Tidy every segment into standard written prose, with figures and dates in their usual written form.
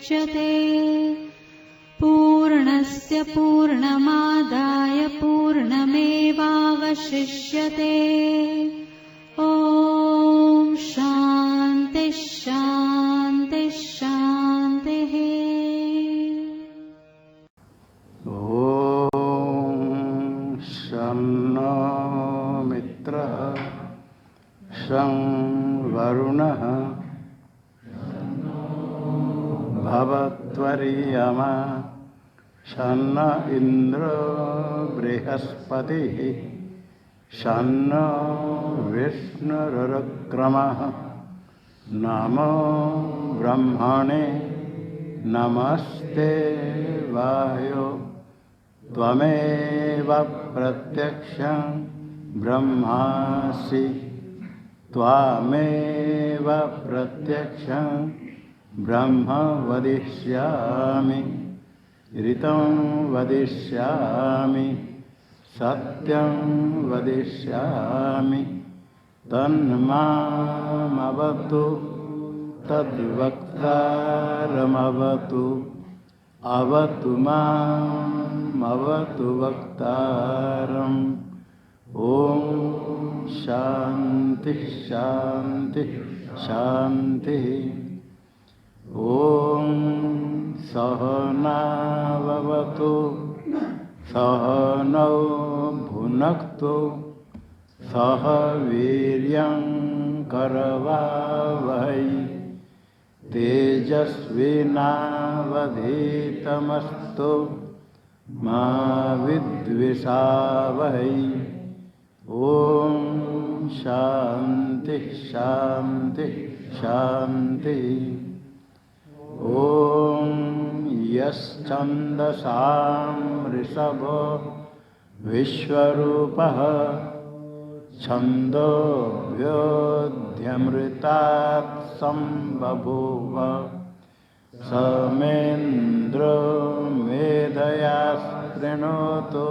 मुच्यते। पूर्णस्य पूर्णमादाय पूर्णमेवावशिष्यते। ॐ शान्ति शान्ति शान्तिः। ॐ शन्नो मित्रः शं वरुणः भवत्वर्यमा शन्न इन्द्रो बृहस्पतिः शन्नो विष्णुरुक्रमः। नमो ब्रह्मणे नमस्ते वायो त्वमेव प्रत्यक्षं ब्रह्मासि त्वामेव प्रत्यक्षं ब्रह्म वदिष्यामि ऋतं वदिष्यामि सत्यं वदिष्यामि तन्मामवतु तद्वक्तारमवतु अवतु मामवतु वक्तारम्। ॐ शान्ति शान्ति शान्तिः। ॐ सहनाववतु सहनौ भुनक्तु सह वीर्यं करवावहै तेजस्विनावधीतमस्तु मा विद्विषावहै। ॐ शान्ति शान्ति शान्तिः। ॐ यश्छन्दसां ऋषभो विश्वरूपः छन्दोभ्योऽध्यमृतात् सम्बभूव समेन्द्रो मेधया शृणोतु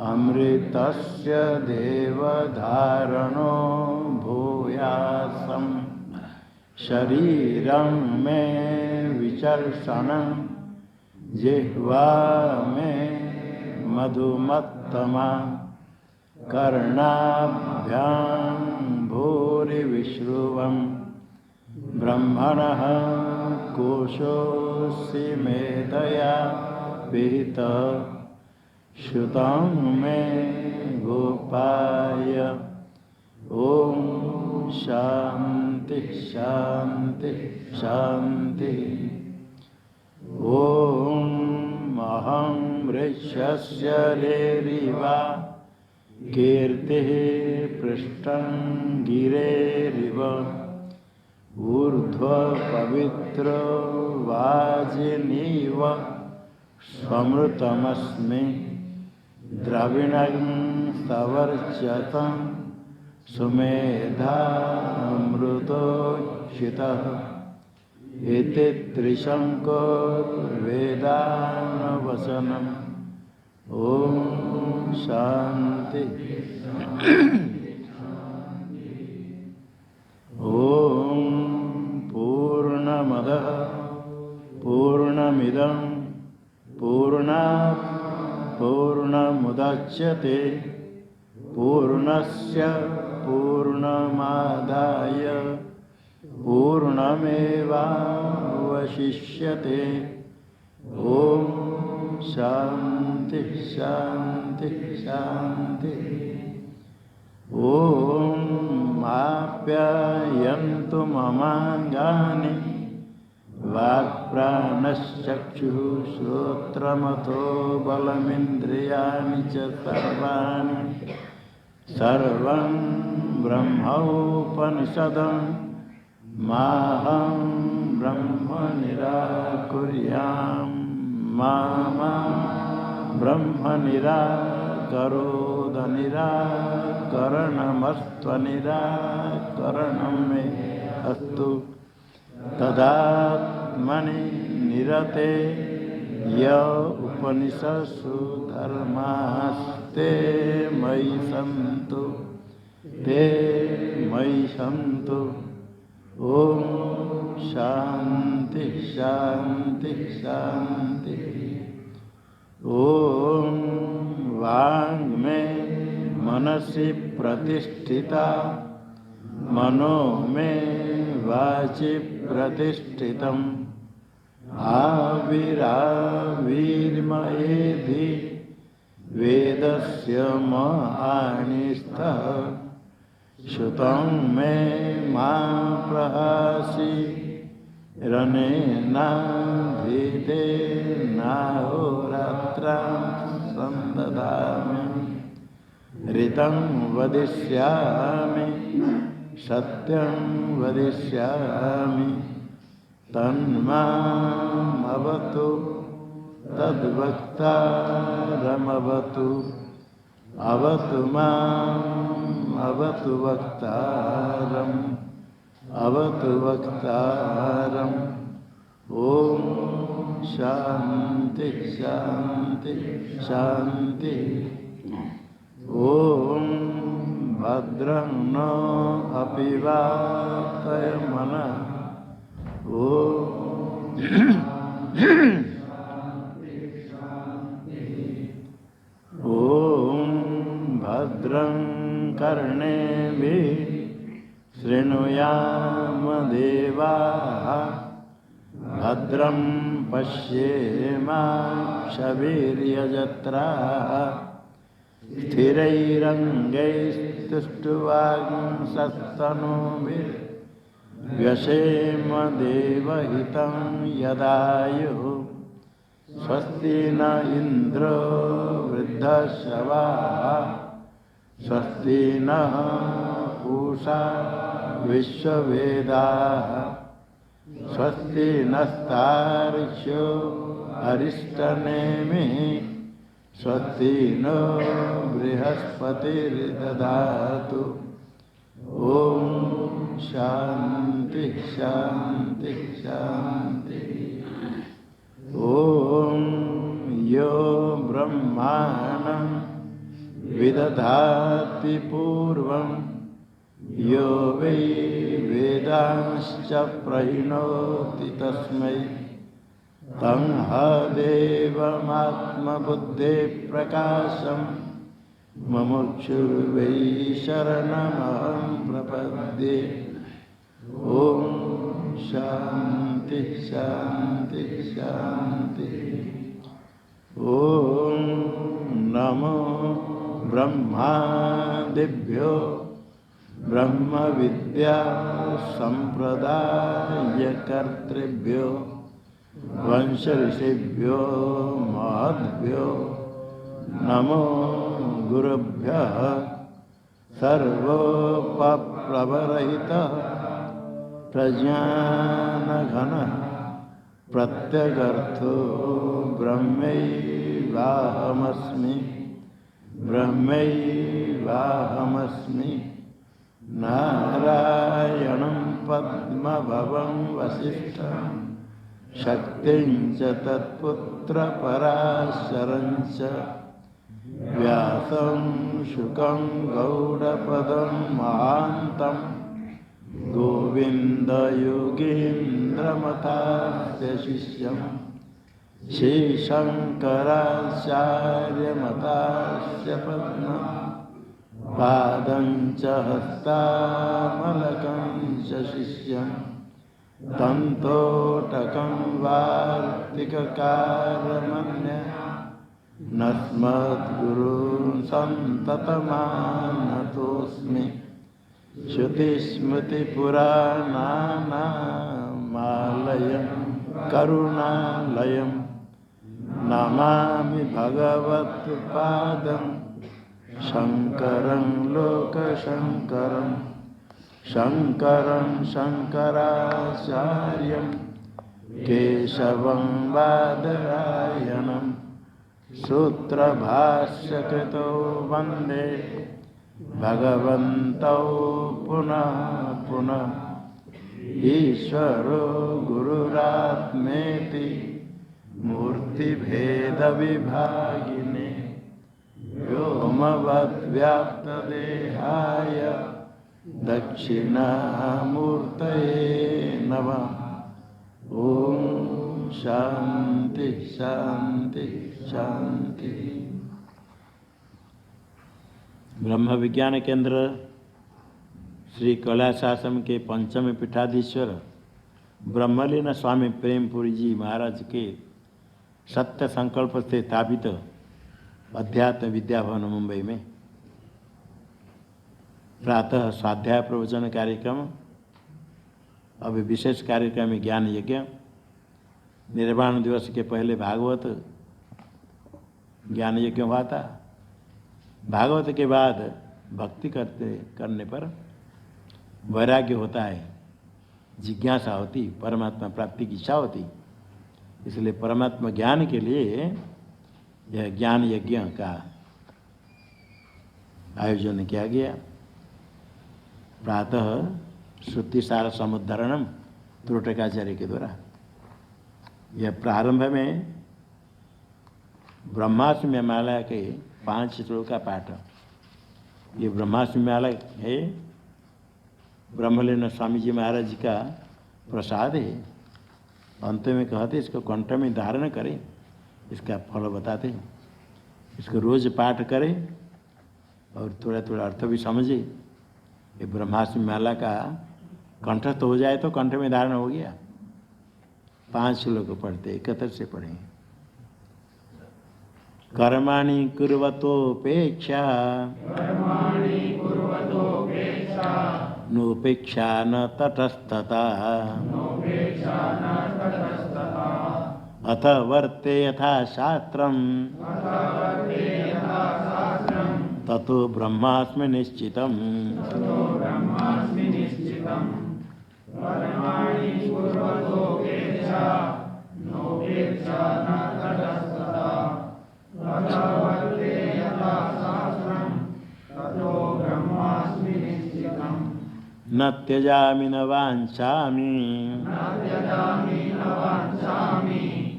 अमृतस्य देवधारणो भूयासम्। शरीरं मे विचर्षणं जिह्वा मे मधुमत्तमा कर्णाभ्यां भूरिविश्रुवं ब्रह्मणः कोशोऽसि मेधया पिहितः श्रुतं मे गोपाय। ॐ शान्ति शान्ति शान्तिः। ॐ अहं वृक्षस्य रेरिवा कीर्तिः पृष्ठं गिरेरिव ऊर्ध्वपवित्रो वाजिनीव समृतमस्मि द्रविणं सवर्चतं सुमेधामृतोक्षितः इति त्रिशङ्को वेदानवचनम्। ॐ शान्ति ॐ पूर्णमदः पूर्णमिदं पूर्णात् पूर्णमुदच्यते पूर्णस्य पूर्णमादाय पूर्णमेवावशिष्यते। ॐ शान्ति शान्ति शान्ति। ॐ आप्यायन्तु ममाङ्गानि वाक्प्राणश्चक्षुः श्रोत्रमथो बलमिन्द्रियाणि च सर्वाणि सर्वं ब्रह्मोपनिषदं माहं ब्रह्म निराकुर्यां मा ब्रह्म निराकरोद निराकरणमस्त्वनिराकरणं मे अस्तु तदात्मनि निरते य उपनिषत्सु धर्मास्ते मयि सन्तु ते मयि सन्तु। ॐ शांति शांति शांति। ओम वांग में मनसि प्रतिष्ठिता, मनो में वाचि प्रतिष्ठितम्, आविराविर्मयेधि वेदस्य महानिस्थः, श्रुतं मे मा प्रहासि रनेनाधीतेनाहोरात्रां सन्ददामि। ऋतं वदिष्यामि सत्यं वदिष्यामि, तन्मामवतु तद्वक्तारमवतु। अवतु माम् अवतु वक्तारम्, अवतु वक्तारम्। ओम शांति शांति शांति। ओम भद्रं नो अपि वातयमनः। ओम भद्रं कर्णेभिः शृणुयाम देवाः, भद्रं पश्येमाक्षभिर्यजत्राः। स्थिरैरङ्गैस्तुष्ट्वांसस्तनूभिर्व्यसेम देवहितं यदायुः। स्वस्ति न इन्द्रो वृद्धश्रवाः, स्वस्ति नः पूषा विश्ववेदाः, स्वस्ति नस्तार्क्ष्यो अरिष्टनेमिः, स्वस्ति नो बृहस्पतिर्दधातु। ओम शांति शांति शांति। ओम यो ब्रह्माणं विदधाति पूर्वं, यो वै वेदांश्च प्रणोति तस्मै, तं देवमात्मबुद्धेः मुमुक्षुर्वै शरणमहं प्रपद्ये। ओम शांति शांति शांति। ओम नमो ब्रह्मादिभ्यो ब्रह्म विद्या संप्रदायकर्तृभ्यो वंश ऋषिभ्यो महद्भ्यो नमो गुरुभ्यः। सर्वोपप्लवरहितः प्रज्ञानघनः प्रत्यगर्थो ब्रह्मैवाहमस्मि, ब्रह्मैवाहमस्मि। नारायणं पद्मभवं वसिष्ठं, शक्तिं च तत्पुत्रपराशरं च, व्यासं शुकं गौडपदं महान्तं, गोविन्दयोगीन्द्रमतास्य शिष्यं, श्रीशङ्कराचार्यमतास्य पद्मं, पादं च हस्तामलकं च शिष्यं, तन्तोटकं वार्तिककारमन्यः। नस्मद्गुरून् सन्ततमानतोऽस्मि, श्रुतिस्मृतिपुराणानामालयं करुणालयं। नमामि भगवत्पादं शङ्करं लोकशङ्करं, शङ्करं शङ्कराचार्यं केशवं बादरायणं। सूत्रभाष्यकृतो वन्दे भगवन्तौ पुनः पुनः। ईश्वरो गुरुरात्मेति मूर्तिभेदविभागिने, व्योमवद्व्याप्तदेहाय दक्षिणामूर्तये नमः। ओम शांति शांति शांति। ब्रह्म विज्ञान केंद्र श्री कैलाश आश्रम के पंचम पीठाधीश्वर ब्रह्मलीन स्वामी प्रेमपुरी जी महाराज के सत्य संकल्प से स्थापित अध्यात्म विद्या भवन मुंबई में प्रातः स्वाध्याय प्रवचन कार्यक्रम, अभी विशेष कार्यक्रम में ज्ञान यज्ञ, निर्वाण दिवस के पहले भागवत ज्ञान यज्ञ हुआ था। भागवत के बाद भक्ति करने पर वैराग्य होता है, जिज्ञासा होती, परमात्मा प्राप्ति की इच्छा होती। इसलिए परमात्मा ज्ञान के लिए यह ज्ञान यज्ञ का आयोजन किया गया। प्रातः श्रुति सार समुद्धरणम त्रोटकाचार्य के द्वारा। यह प्रारंभ में ब्रह्माष्टमी माला के 5 श्लोक का पाठ। ये ब्रह्माष्टमी माला है, ब्रह्मलीन स्वामी जी महाराज जी का प्रसाद है। अंत में कहते इसको कंठ में धारण करें, इसका फल बताते हैं। इसको रोज पाठ करें और थोड़ा थोड़ा अर्थ भी समझे। ये ब्रह्माष्टमी माला का कंठस्थ हो जाए तो कंठ में धारण हो गया। 5 श्लोक पढ़ते, 71 से पढ़ें। कर्माणि कुर्वतोपेक्षा नोपेक्षा न तटस्थता अथ वर्ते यथा शास्त्रम ततो ब्रह्मास्मि निश्चितम्। न त्यजामि न वाञ्छामि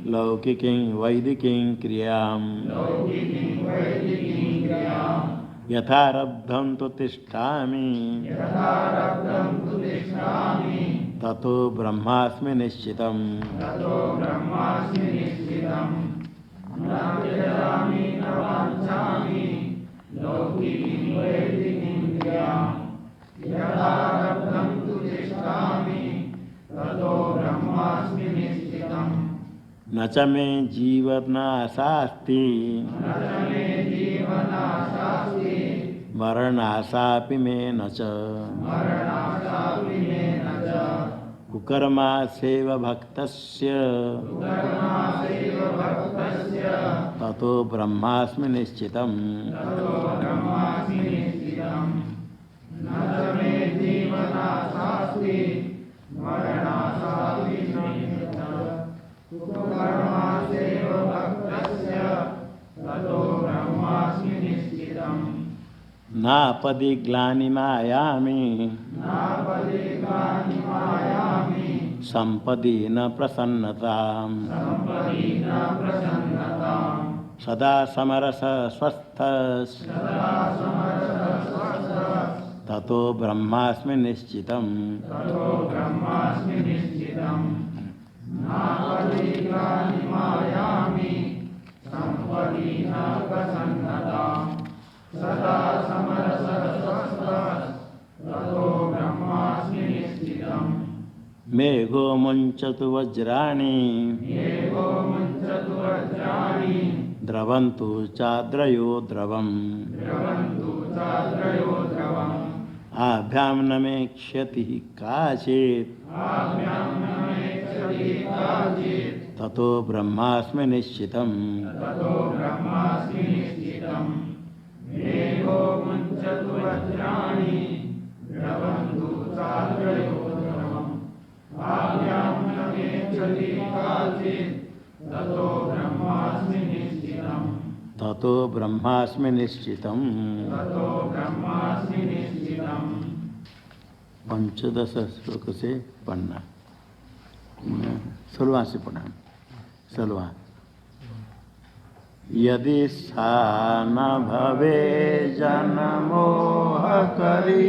लौकिकीं वैदिकीं क्रियां यथारब्धं तु तिष्ठामि ततो ब्रह्मास्मि निश्चितम्। न च मे जीवनाशास्ति मरणाशापि मे न च कुकर्मासेव भक्तस्य ततो ब्रह्मास्मि निश्चितम्। नापदि ग्लानिमायामि संपदि न प्रसन्नताम् सदा समरस स्वस्थ ततो ब्रह्मास्मि निश्चितम्। मेघो मुञ्चतु वज्राणि द्रवन्तु चाद्रयो द्रवम् आभ्यां न मे क्षतिः काचित् ततो ब्रह्मास्मि निश्चितम्। ततो ब्रह्मास्मि निश्चितम्। 15 श्लोक से पढ़ना, 16 से पढ़ना। 16 यदि सा न भवे जनमोह करी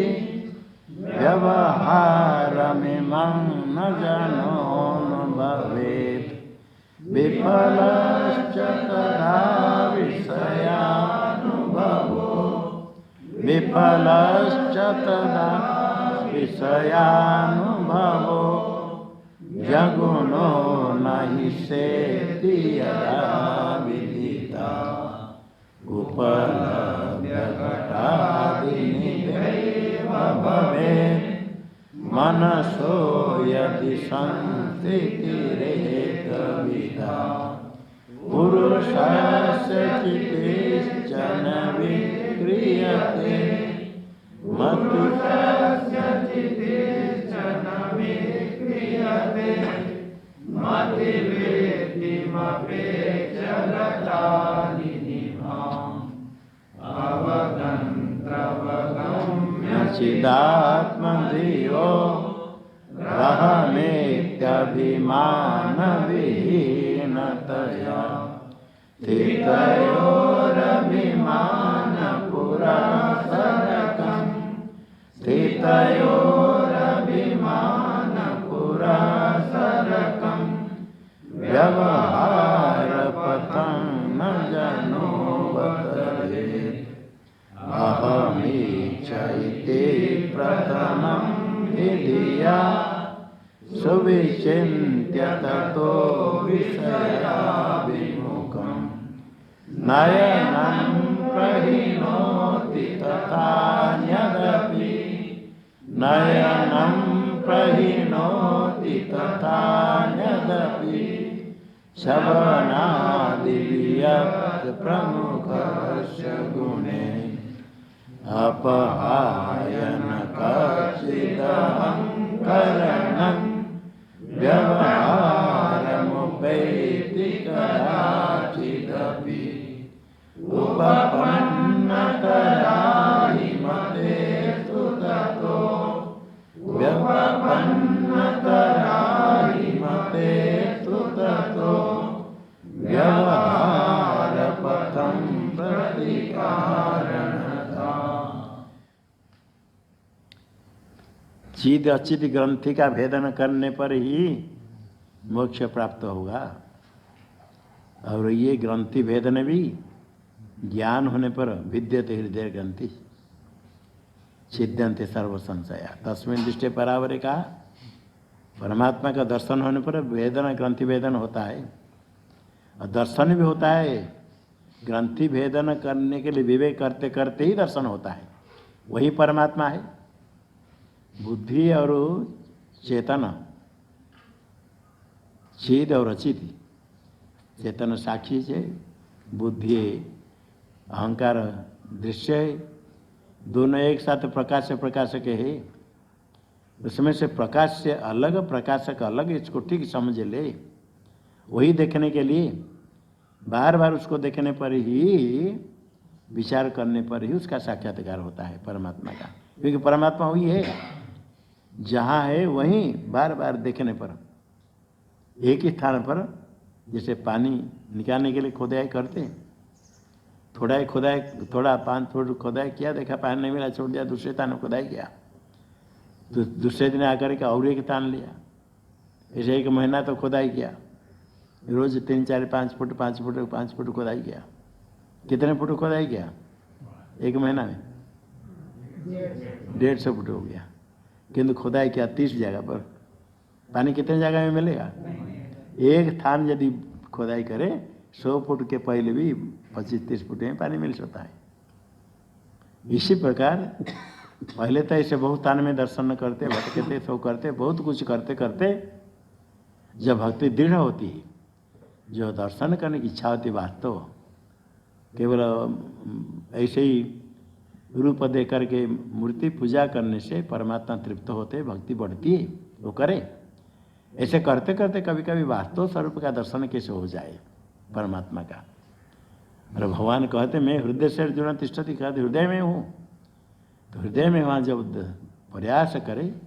व्यवहारमिमं न जनो न भवेत् विफलश्च तदा विषयानुभवो विफलश्च तदा विषयानुभवो जगुनो नहि सेति यदा विदिता उपलभ्यघटादिनिधेव भवेत् मनसो यदि संस्थितिरेकविधा पुरुषस्य चित्तेश्चन विक्रियते मतिर्स्य चित्तेश्चन विक्रियते मतिवेदिमपेक्ष्य घटादिनिभाम् अवगन्त्रवगम्य चिदात्मधियो ग्रहमेत्यभिमानविहीनतया स्थितयोरभिमानपुरासरकम् स्थितयोरभिमानपुरासरकम् व्यवहारपथं न जनोऽवतरेत् अहमीचैते प्रथमं विधिया सुविचिन्त्य ततो विषयाभिमुखम् नयनं प्रहिणोति तथान्यदपि नयनं प्रहिणोति तथान्यदपि शवनादिव्यक्त प्रमुखस्य गुणे अपहायन कचिदहङ्करणं व्यवहारमुपैति कदाचिदपि उपपन्नतराहि मते तु ततो व्यवपन्नतराहि मते तु ततो व्यवहारपथं प्रतिकारणता। चिद अचित ग्रंथि का भेदन करने पर ही मोक्ष प्राप्त होगा। और ये ग्रंथि भेदन भी ज्ञान होने पर विद्यते हृदय ग्रंथि छिद्यन्ते सर्व संशया तस्मिन् दृष्टि परावरे कहा। परमात्मा का दर्शन होने पर भेदन ग्रंथि भेदन होता है और दर्शन भी होता है। ग्रंथि भेदन करने के लिए विवेक करते करते ही दर्शन होता है, वही परमात्मा है। बुद्धि और चेतन, चिद और अचित, चेतन साक्षी है, बुद्धि अहंकार दृश्य है, दोनों एक साथ प्रकाश से प्रकाशक है। उसमें से प्रकाश से अलग प्रकाशक अलग, इसको ठीक समझ ले। वही देखने के लिए बार बार उसको देखने पर ही, विचार करने पर ही उसका साक्षात्कार होता है परमात्मा का। क्योंकि परमात्मा वही है, जहाँ है वहीं बार बार देखने पर, एक ही स्थान पर। जैसे पानी निकालने के लिए खोदाई करते, थोड़ा खुदाई, थोड़ा 5 फुट खुदाई किया, देखा पानी नहीं मिला, छोड़ दिया, दूसरे स्थान में खुदाई किया, तो दूसरे दिन आकर के और एक स्थान लिया। ऐसे 1 महीना तो खुदाई किया, रोज 3, 4, 5 फुट 5 फुट 5 फुट खुदाई किया। कितने फुट खुदाई किया 1 महीना में? 150 फुट हो गया। किंतु खुदाई किया 30 जगह पर, पानी कितने जगह में मिलेगा? एक स्थान यदि खुदाई करे 100 फुट के पहले भी 25-30 फुट में पानी मिल सकता है। इसी प्रकार पहले तो ऐसे बहुत स्थान में दर्शन करते, भटकते, सो करते, बहुत कुछ करते करते जब भक्ति दृढ़ होती है, जो दर्शन करने की इच्छा होती, वास्तव केवल ऐसे ही रूप दे करके मूर्ति पूजा करने से परमात्मा तृप्त होते, भक्ति बढ़ती है, वो करे। ऐसे करते करते कभी कभी वास्तव स्वरूप का दर्शन कैसे हो जाए परमात्मा का। और भगवान कहते मैं हृदय से अर्जुन तिष्ठति, कहते हृदय में हूँ। तो हृदय में वहाँ जब प्रयास करें,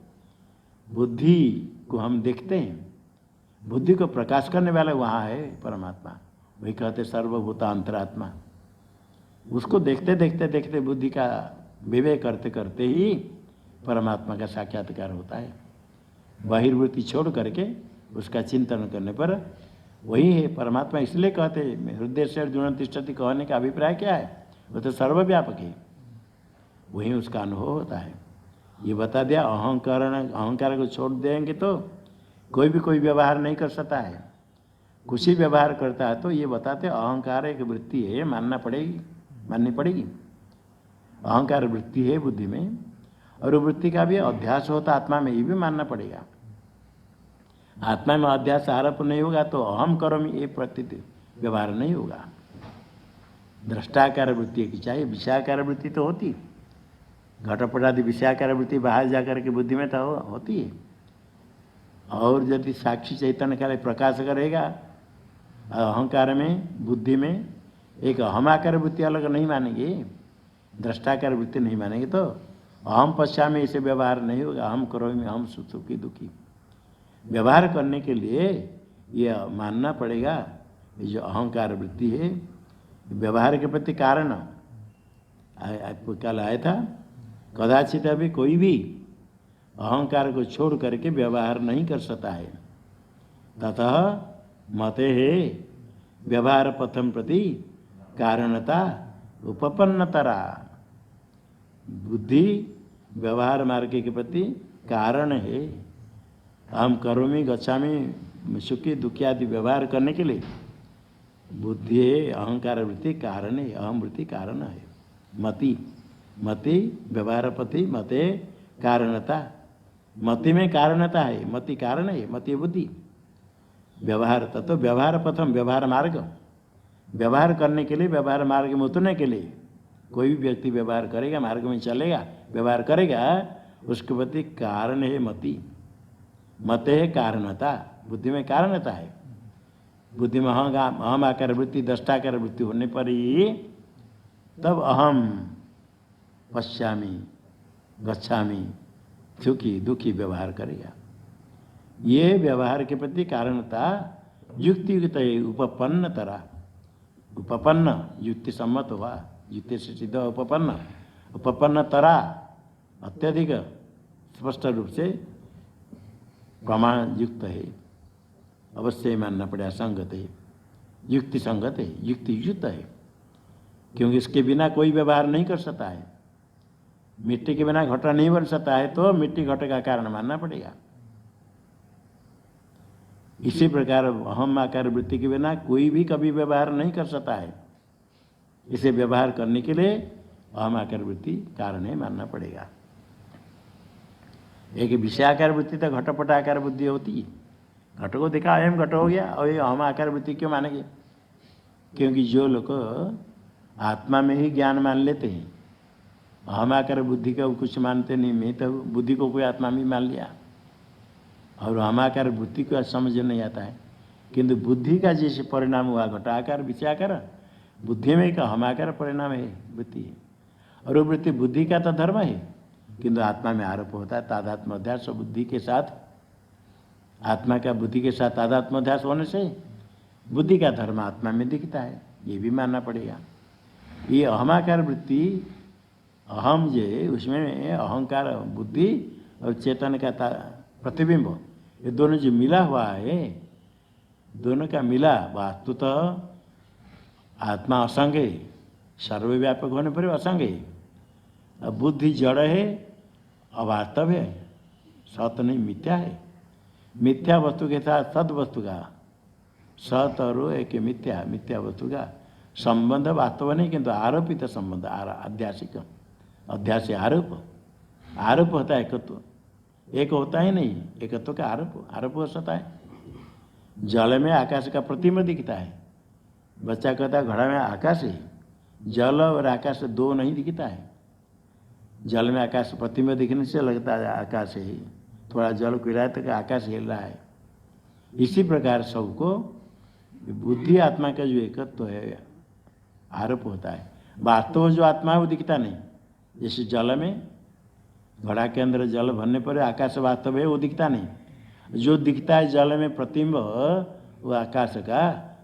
बुद्धि को हम देखते हैं, बुद्धि को प्रकाश करने वाला वहाँ है परमात्मा। वही कहते सर्वभूता अंतरात्मा। उसको देखते देखते देखते बुद्धि का विवेक करते करते ही परमात्मा का साक्षात्कार होता है। बहिर्वृत्ति छोड़ करके उसका चिंतन करने पर वही है परमात्मा। इसलिए कहते हृदय से अर्जुन तिष्ठति कहने का अभिप्राय क्या है? वो तो सर्वव्यापक है, वही उसका अनुभव होता है। ये बता दिया अहंकार को छोड़ देंगे तो कोई भी कोई व्यवहार नहीं कर सकता है। कुछ ही व्यवहार करता है तो ये बताते अहंकार एक वृत्ति है, माननी पड़ेगी। अहंकार वृत्ति है बुद्धि में, और वृत्ति का भी अध्यास होता आत्मा में, ये भी मानना पड़ेगा। आत्मा में अध्यास आरोप नहीं होगा तो अहम करोमि ये प्रतीत व्यवहार नहीं होगा। दृष्टाकार वृत्ति की चाहिए, विषयाकार वृत्ति तो होती, घटपट आदि विषयाकार वृत्ति बाहर जाकर के बुद्धि में तो होती है। और यदि साक्षी चैतन्य का प्रकाश करेगा अहंकार में, बुद्धि में, एक अहमाकार वृत्ति अलग नहीं मानेंगे, दृष्टाकार वृत्ति नहीं मानेंगे तो अहम पश्चा में इसे व्यवहार नहीं होगा। अहम करोमि, अहम सुखी दुखी व्यवहार करने के लिए ये मानना पड़ेगा। ये जो अहंकार वृत्ति है व्यवहार के प्रति कारण कल आया था, कदाचित अभी कोई भी अहंकार को छोड़ करके व्यवहार नहीं कर सकता है। ततः मते है व्यवहार पथम प्रति कारणता उपपन्नतरा। बुद्धि व्यवहार मार्ग के प्रति कारण है। अहम करोमि गच्छामि सुखी दुखी आदि व्यवहार करने के लिए बुद्धि है, अहंकार वृत्ति कारण है, अहम वृत्ति कारण है। मति व्यवहार पति मते कारणता, मति में कारणता है, मति कारण है, मति बुद्धि। व्यवहार तत्व व्यवहार पथम व्यवहार मार्ग, व्यवहार करने के लिए व्यवहार मार्ग में उतरने के लिए कोई भी व्यक्ति व्यवहार करेगा, मार्ग में चलेगा, व्यवहार करेगा, उसके प्रति कारण है मति। मत है कारणता, बुद्धि में कारणता है। बुद्धि में अहम आकार वृत्ति दृष्टाकार वृत्ति होने पर ही तब अहम पश्यामि गच्छामि सुखी दुखी व्यवहार करेगा। ये व्यवहार के प्रति कारणता युक्तियुक्त है, उपपन्न तरा, उपपन्न युक्ति सम्मत हुआ, युक्ति से सिद्ध उपपन्न, उपपन्न तरा अत्यधिक स्पष्ट रूप से प्रमाण युक्त है। अवश्य मानना पड़ेगा, संगत है, युक्ति संगत है, युक्ति युक्त है, क्योंकि इसके बिना कोई व्यवहार नहीं कर सकता है। मिट्टी के बिना घटा नहीं बन सकता है तो मिट्टी घटे का कारण मानना पड़ेगा। इसी प्रकार अहम आकार वृत्ति के बिना कोई भी कभी व्यवहार नहीं कर सकता है। इसे व्यवहार करने के लिए अहम आकार वृत्ति कारण है मानना पड़ेगा। एक विषयाकार वृत्ति तो घटपट आकार बुद्धि होती है, घट को देखा अहम घट हो गया, और ये अहम आकार वृत्ति क्यों मानेंगे? क्योंकि जो लोग आत्मा में ही ज्ञान मान लेते हैं, अहम आकार बुद्धि का कुछ मानते नहीं, मैं तो बुद्धि को कोई आत्मा में मान लिया, और अहम आकार बुद्धि को समझ नहीं आता है। किंतु बुद्धि का जैसे परिणाम हुआ घटाकार विषयाकार, बुद्धि में एक अहम आकार परिणाम है वृत्ति है, और वो वृत्ति बुद्धि का तो धर्म है, किंतु आत्मा में आरोप होता है तादात्म्य अध्यास। बुद्धि के साथ आत्मा का बुद्धि के साथ तादात्म्य अध्यास होने से बुद्धि का धर्म आत्मा में दिखता है, ये भी मानना पड़ेगा। ये अहमाकार वृत्ति अहम जे उसमें अहंकार बुद्धि और चेतन का प्रतिबिंब, ये दोनों जो मिला हुआ है, दोनों का मिला वास्तुतः आत्मा असंग है, सर्वव्यापक होने पर असंग है। अब बुद्धि जड़ है, अवास्तव है, सत नहीं मिथ्या है। मिथ्या वस्तु के साथ सद वस्तु का, सत और एक मिथ्या, मिथ्या वस्तु का संबंध वास्तव नहीं, किंतु आरोपित संबंध, आध्यासिक अध्यास आरोप, आरोप होता है एकत्व, एक होता ही नहीं, एकत्व का आरोप हो सकता है। जल में आकाश का प्रतिबिंब दिखता है, बच्चा कहता है घड़ा में आकाश है, जल और आकाश दो नहीं दिखता है। जल में आकाश प्रतिबिंब दिखने से लगता है आकाश है, थोड़ा जल गिराए तक आकाश हिल रहा है। इसी प्रकार सबको बुद्धि आत्मा का जो एकत्व है आरोप होता है, वास्तव जो आत्मा है वो दिखता नहीं। जैसे जल में घड़ा के अंदर जल भरने पर आकाश वास्तव है वो दिखता नहीं, जो दिखता है जल में प्रतिबिंब वो आकाश का,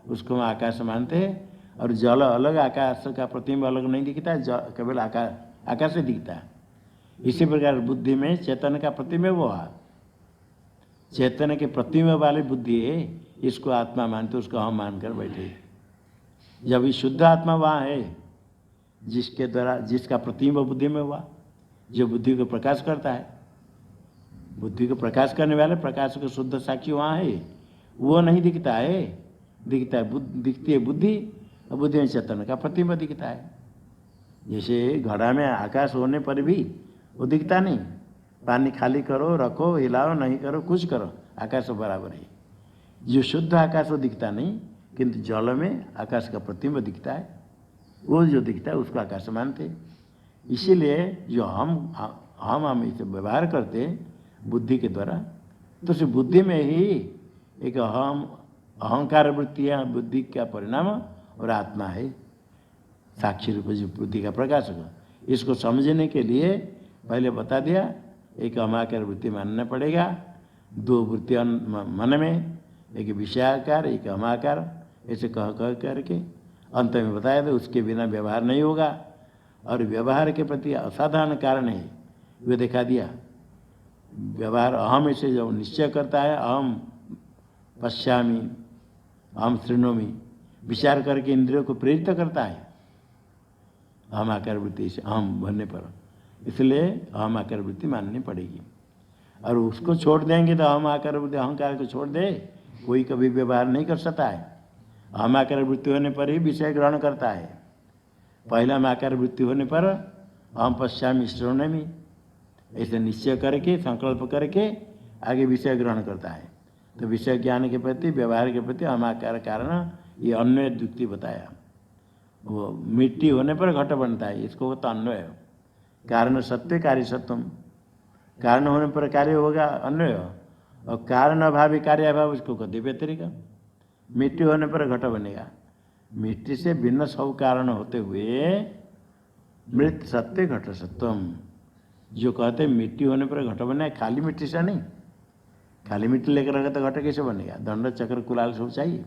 उसको हम आकाश मानते हैं। और जल अलग, आकाश का प्रतिबिंब अलग नहीं दिखता है, केवल आकाश से दिखता है। इसी प्रकार बुद्धि में चेतन का प्रतिबिंब हुआ, चैतन्य के प्रतिबिंब वाली बुद्धि है, इसको आत्मा मानते, उसको हम मानकर बैठे। जब ये शुद्ध आत्मा वहाँ है जिसके द्वारा, जिसका प्रतिबिंब बुद्धि में हुआ, जो बुद्धि को प्रकाश करता है, बुद्धि को प्रकाश करने वाले प्रकाश को शुद्ध साक्षी वहाँ है, वो नहीं दिखता है। दिखता है दिखती है बुद्धि, और बुद्धि में चैतन्य का प्रतिबिंब दिखता है। जैसे घड़ा में आकाश होने पर भी वो दिखता नहीं, पानी खाली करो, रखो, हिलाओ, नहीं करो, कुछ करो, आकाश बराबर है। जो शुद्ध आकाश वो दिखता नहीं, किंतु जल में आकाश का प्रतिबिंब दिखता है, वो जो दिखता है उसको आकाश मानते। इसीलिए जो हम इसे व्यवहार करते बुद्धि के द्वारा, तो उस बुद्धि में ही एक अहंकार वृत्ति है, बुद्धि का परिणाम, और आत्मा है साक्षी रूप जो बुद्धि का प्रकाशक। इसको समझने के लिए पहले बता दिया, एक अहंकार वृत्ति मानना पड़ेगा, दो वृत्ति मन में, एक विषयाकार एक अहंकार, ऐसे कह करके अंत में बताया था उसके बिना व्यवहार नहीं होगा। और व्यवहार के प्रति असाधारण कारण है वो दिखा दिया। व्यवहार अहम ऐसे जब निश्चय करता है, अहम पश्यामी, अहम शृणोमी, विचार करके इंद्रियों को प्रेरित करता है अहम आकार वृत्ति से, अहम बनने पर। इसलिए अहम आकार वृत्ति माननी पड़ेगी। और उसको छोड़ देंगे तो अहम आकार वृत्ति, अहंकार को छोड़ दे, कोई कभी व्यवहार नहीं कर सकता है। अहम आकार वृत्ति होने पर ही विषय ग्रहण करता है। पहला आकार वृत्ति होने पर अहम पश्यामी श्रोणामि, ऐसे निश्चय करके संकल्प करके आगे विषय ग्रहण करता है। तो विषय ज्ञान के प्रति, व्यवहार के प्रति अहम आकार कारण, ये अन्वय युक्ति बताया। वो मिट्टी होने पर घट बनता है, इसको होता अन्वय। कारण सत्य कार्य सत्यम, कारण होने पर कार्य होगा अन्वय, और कारण अभावी कार्य अभाव इसको कहते व्यतिरिक। मिट्टी होने पर घट बनेगा, मिट्टी से भिन्न सब कारण होते हुए मृत सत्य घट सत्यम। जो कहते मिट्टी होने पर घट बनेगा, खाली मिट्टी से नहीं, खाली मिट्टी लेकर रखे तो घट कैसे बनेगा? दंड चक्र कुलाल सब चाहिए।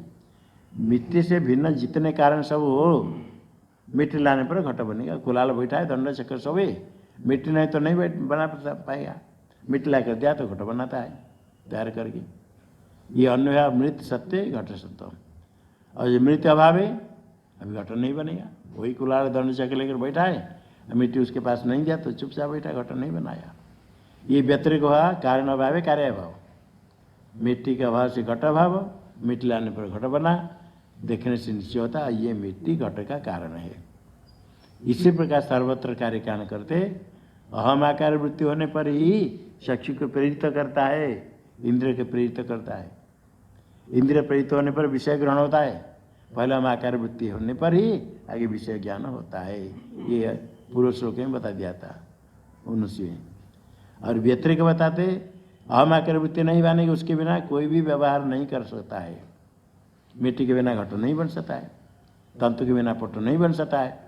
मिट्टी से भिन्न जितने कारण सब हो, मिट्टी लाने पर घट बनेगा। कुलाल बैठा है, दंड चक्र सब है, मिट्टी नहीं तो नहीं बना पाएगा, मिट्टी ला कर दिया तो घट बनाता है तैयार करके। ये अन्वय मृत सत्य घट सत्यम। और जो मृत अभाव है, अभी घट नहीं बनेगा। वही कुलाल दंड चक्र लेकर बैठा है, मिट्टी उसके पास नहीं दिया तो चुपचाप बैठा, घट नहीं बनाया। ये व्यतिरिक हुआ, कारण अभाव है कार्य अभाव। मिट्टी के अभाव से घट अभाव, मिट्टी लाने पर घट बना, देखने से निश्चय होता है ये मिट्टी घट का कारण है। इसी प्रकार सर्वत्र कार्य कारण करते अहम आकार वृत्ति होने पर ही चक्षु को प्रेरित करता है, इंद्रिय को प्रेरित करता है। इंद्रिय प्रेरित होने पर विषय ग्रहण होता है, पहला हम आकार वृत्ति होने पर ही आगे विषय ज्ञान होता है। ये पूर्व श्लोक में बता दिया था 19वें। और व्यतिरिक बताते अहम आकार वृत्ति नहीं बनेगी, उसके बिना कोई भी व्यवहार नहीं कर सकता है। मिट्टी के बिना घट नहीं बन सकता है, तंतु के बिना पट नहीं बन सकता है,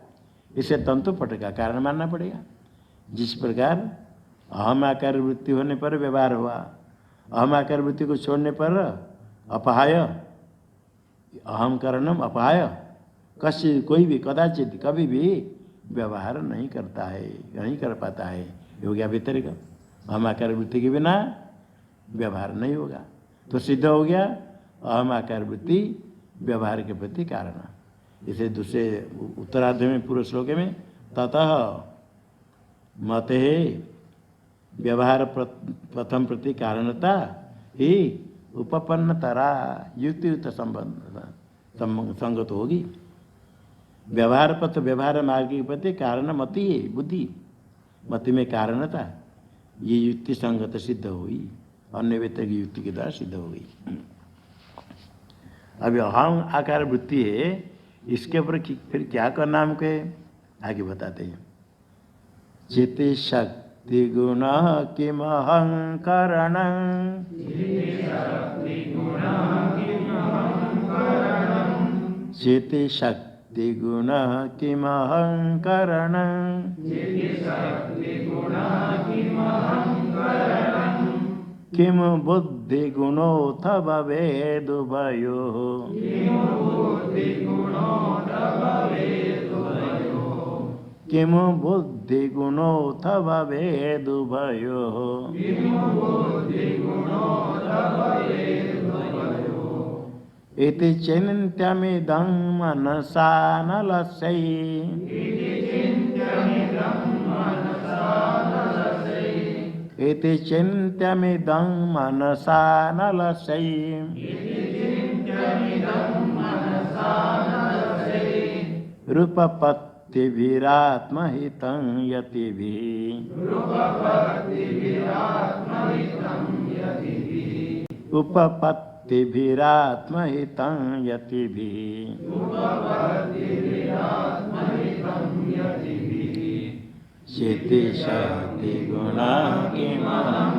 इसे तंतु पट का कारण मानना पड़ेगा। जिस प्रकार अहम आकार वृत्ति होने पर व्यवहार हुआ, अहम आकार वृत्ति को छोड़ने पर अपहाय, अहम कारणम अपहाय, कश्य कोई भी कदाचित कभी भी व्यवहार नहीं करता है, नहीं कर पाता है। ये हो गया व्यतिरिक। अहम आकार वृत्ति के बिना व्यवहार नहीं होगा, तो सिद्ध हो गया अहम आकार वृत्ति व्यवहार के प्रति कारण। इसे दूसरे उत्तरार्ध में पूर्व श्लोक में ततः मते व्यवहार प्रथम प्रति कारणता ही उपपन्नतरा युक्तियुक्त संबंध संगत होगी। व्यवहार पथ व्यवहार मार्ग के प्रति कारण मति है, बुद्धि मति में कारणता, ये युक्ति संगत सिद्ध हुई, अन्य व्यतिरिक युक्ति के द्वारा सिद्ध हो गई। अभी अहम आकार वृत्ति है, इसके ऊपर फिर क्या करना हमको आगे बताते हैं। चिति शक्ति गुण किम अहंकरण, चिति शक्ति गुण किम अहंकरण, किम बुद्धि गुणोऽथ भवेदुभयोः, किम बुद्धि गुणोऽथ भवेदुभयोः इति चिन्त्यमिदं मनसा न लस्यै इति चिन्त्यमिदं मनसा न लस्यै रूपपत्तिभिरात्महितं यतिभिः उपपत्तिभिरात्महितं यतिभिः चित्ति शक्ति गुणा किमहं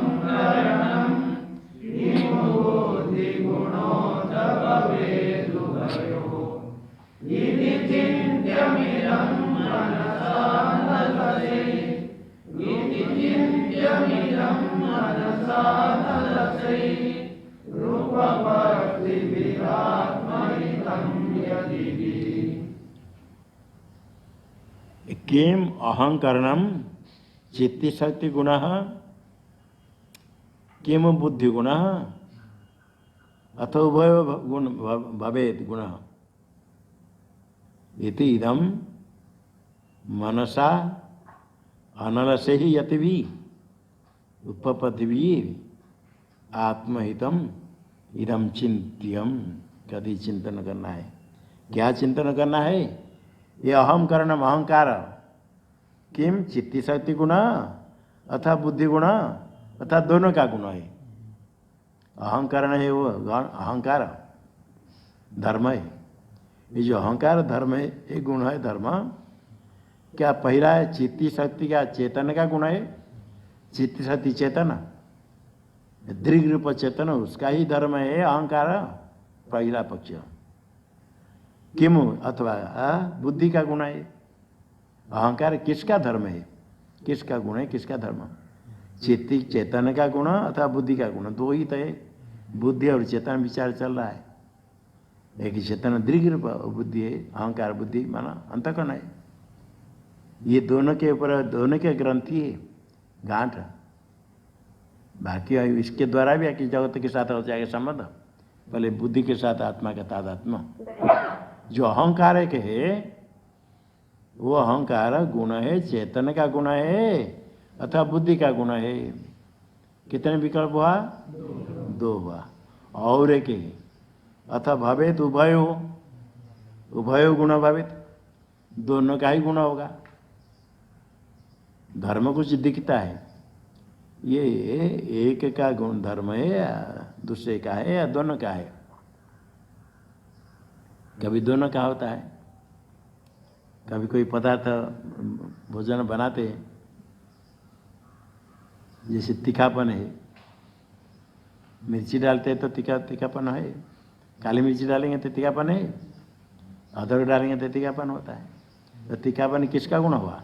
किम अहंकरणम चित्ति शक्ति गुण किम बुद्धि गुण अथो उभय गुण भवेद गुण इति इदम मनसा अनलसे ही यतिभी उपपद्भी आत्महितम इदम चिंत्यम कभी चिंतन करना है। क्या चिंतन करना है? ये अहम करणम अहंकार किम चित्ती शक्ति गुण अथा बुद्धि गुण अथा दोनों का गुण है। अहंकरण है वो अहंकार धर्म है। ये जो अहंकार धर्म है एक गुण है धर्म। क्या पहला है चित्ती शक्ति का चेतन का गुण है। चित्ती शक्ति चेतन दृढ़ रूप चेतन उसका ही धर्म है अहंकार पहला पक्ष। किम अथवा बुद्धि का गुण है। अहंकार किसका धर्म है किसका गुण है किसका धर्म? चित्ती चेतन का गुण अथवा बुद्धि का गुण दो ही तो है। बुद्धि और चेतन विचार चल रहा है। एक ही चेतन दृढ़ रूप बुद्धि है अहंकार बुद्धि माना अंतःकरण है। ये दोनों के ऊपर दोनों के ग्रंथि है गांठ। बाकी इसके द्वारा भी कि जगत के साथ हो जाएगा संबंध। पहले बुद्धि के साथ आत्मा का तादात्म्य। जो अहंकार एक है वो अहंकार गुण है चेतन का गुण है अथवा बुद्धि का गुण है। कितने विकल्प हुआ? दो हुआ। और एक है अथवा भवेत उभयो उभयो गुण भवेत दोनों का ही गुण होगा। धर्म कुछ दिखता है ये एक का गुण धर्म है या दूसरे का है या दोनों का है। कभी दोनों का होता है। कभी कोई पदार्थ भोजन बनाते हैं जैसे तीखापन है मिर्ची डालते हैं तो तीखापन है। काली मिर्ची डालेंगे तो तीखापन है। अदरक डालेंगे तो तीखापन होता है। तो तीखापन किसका गुण हुआ?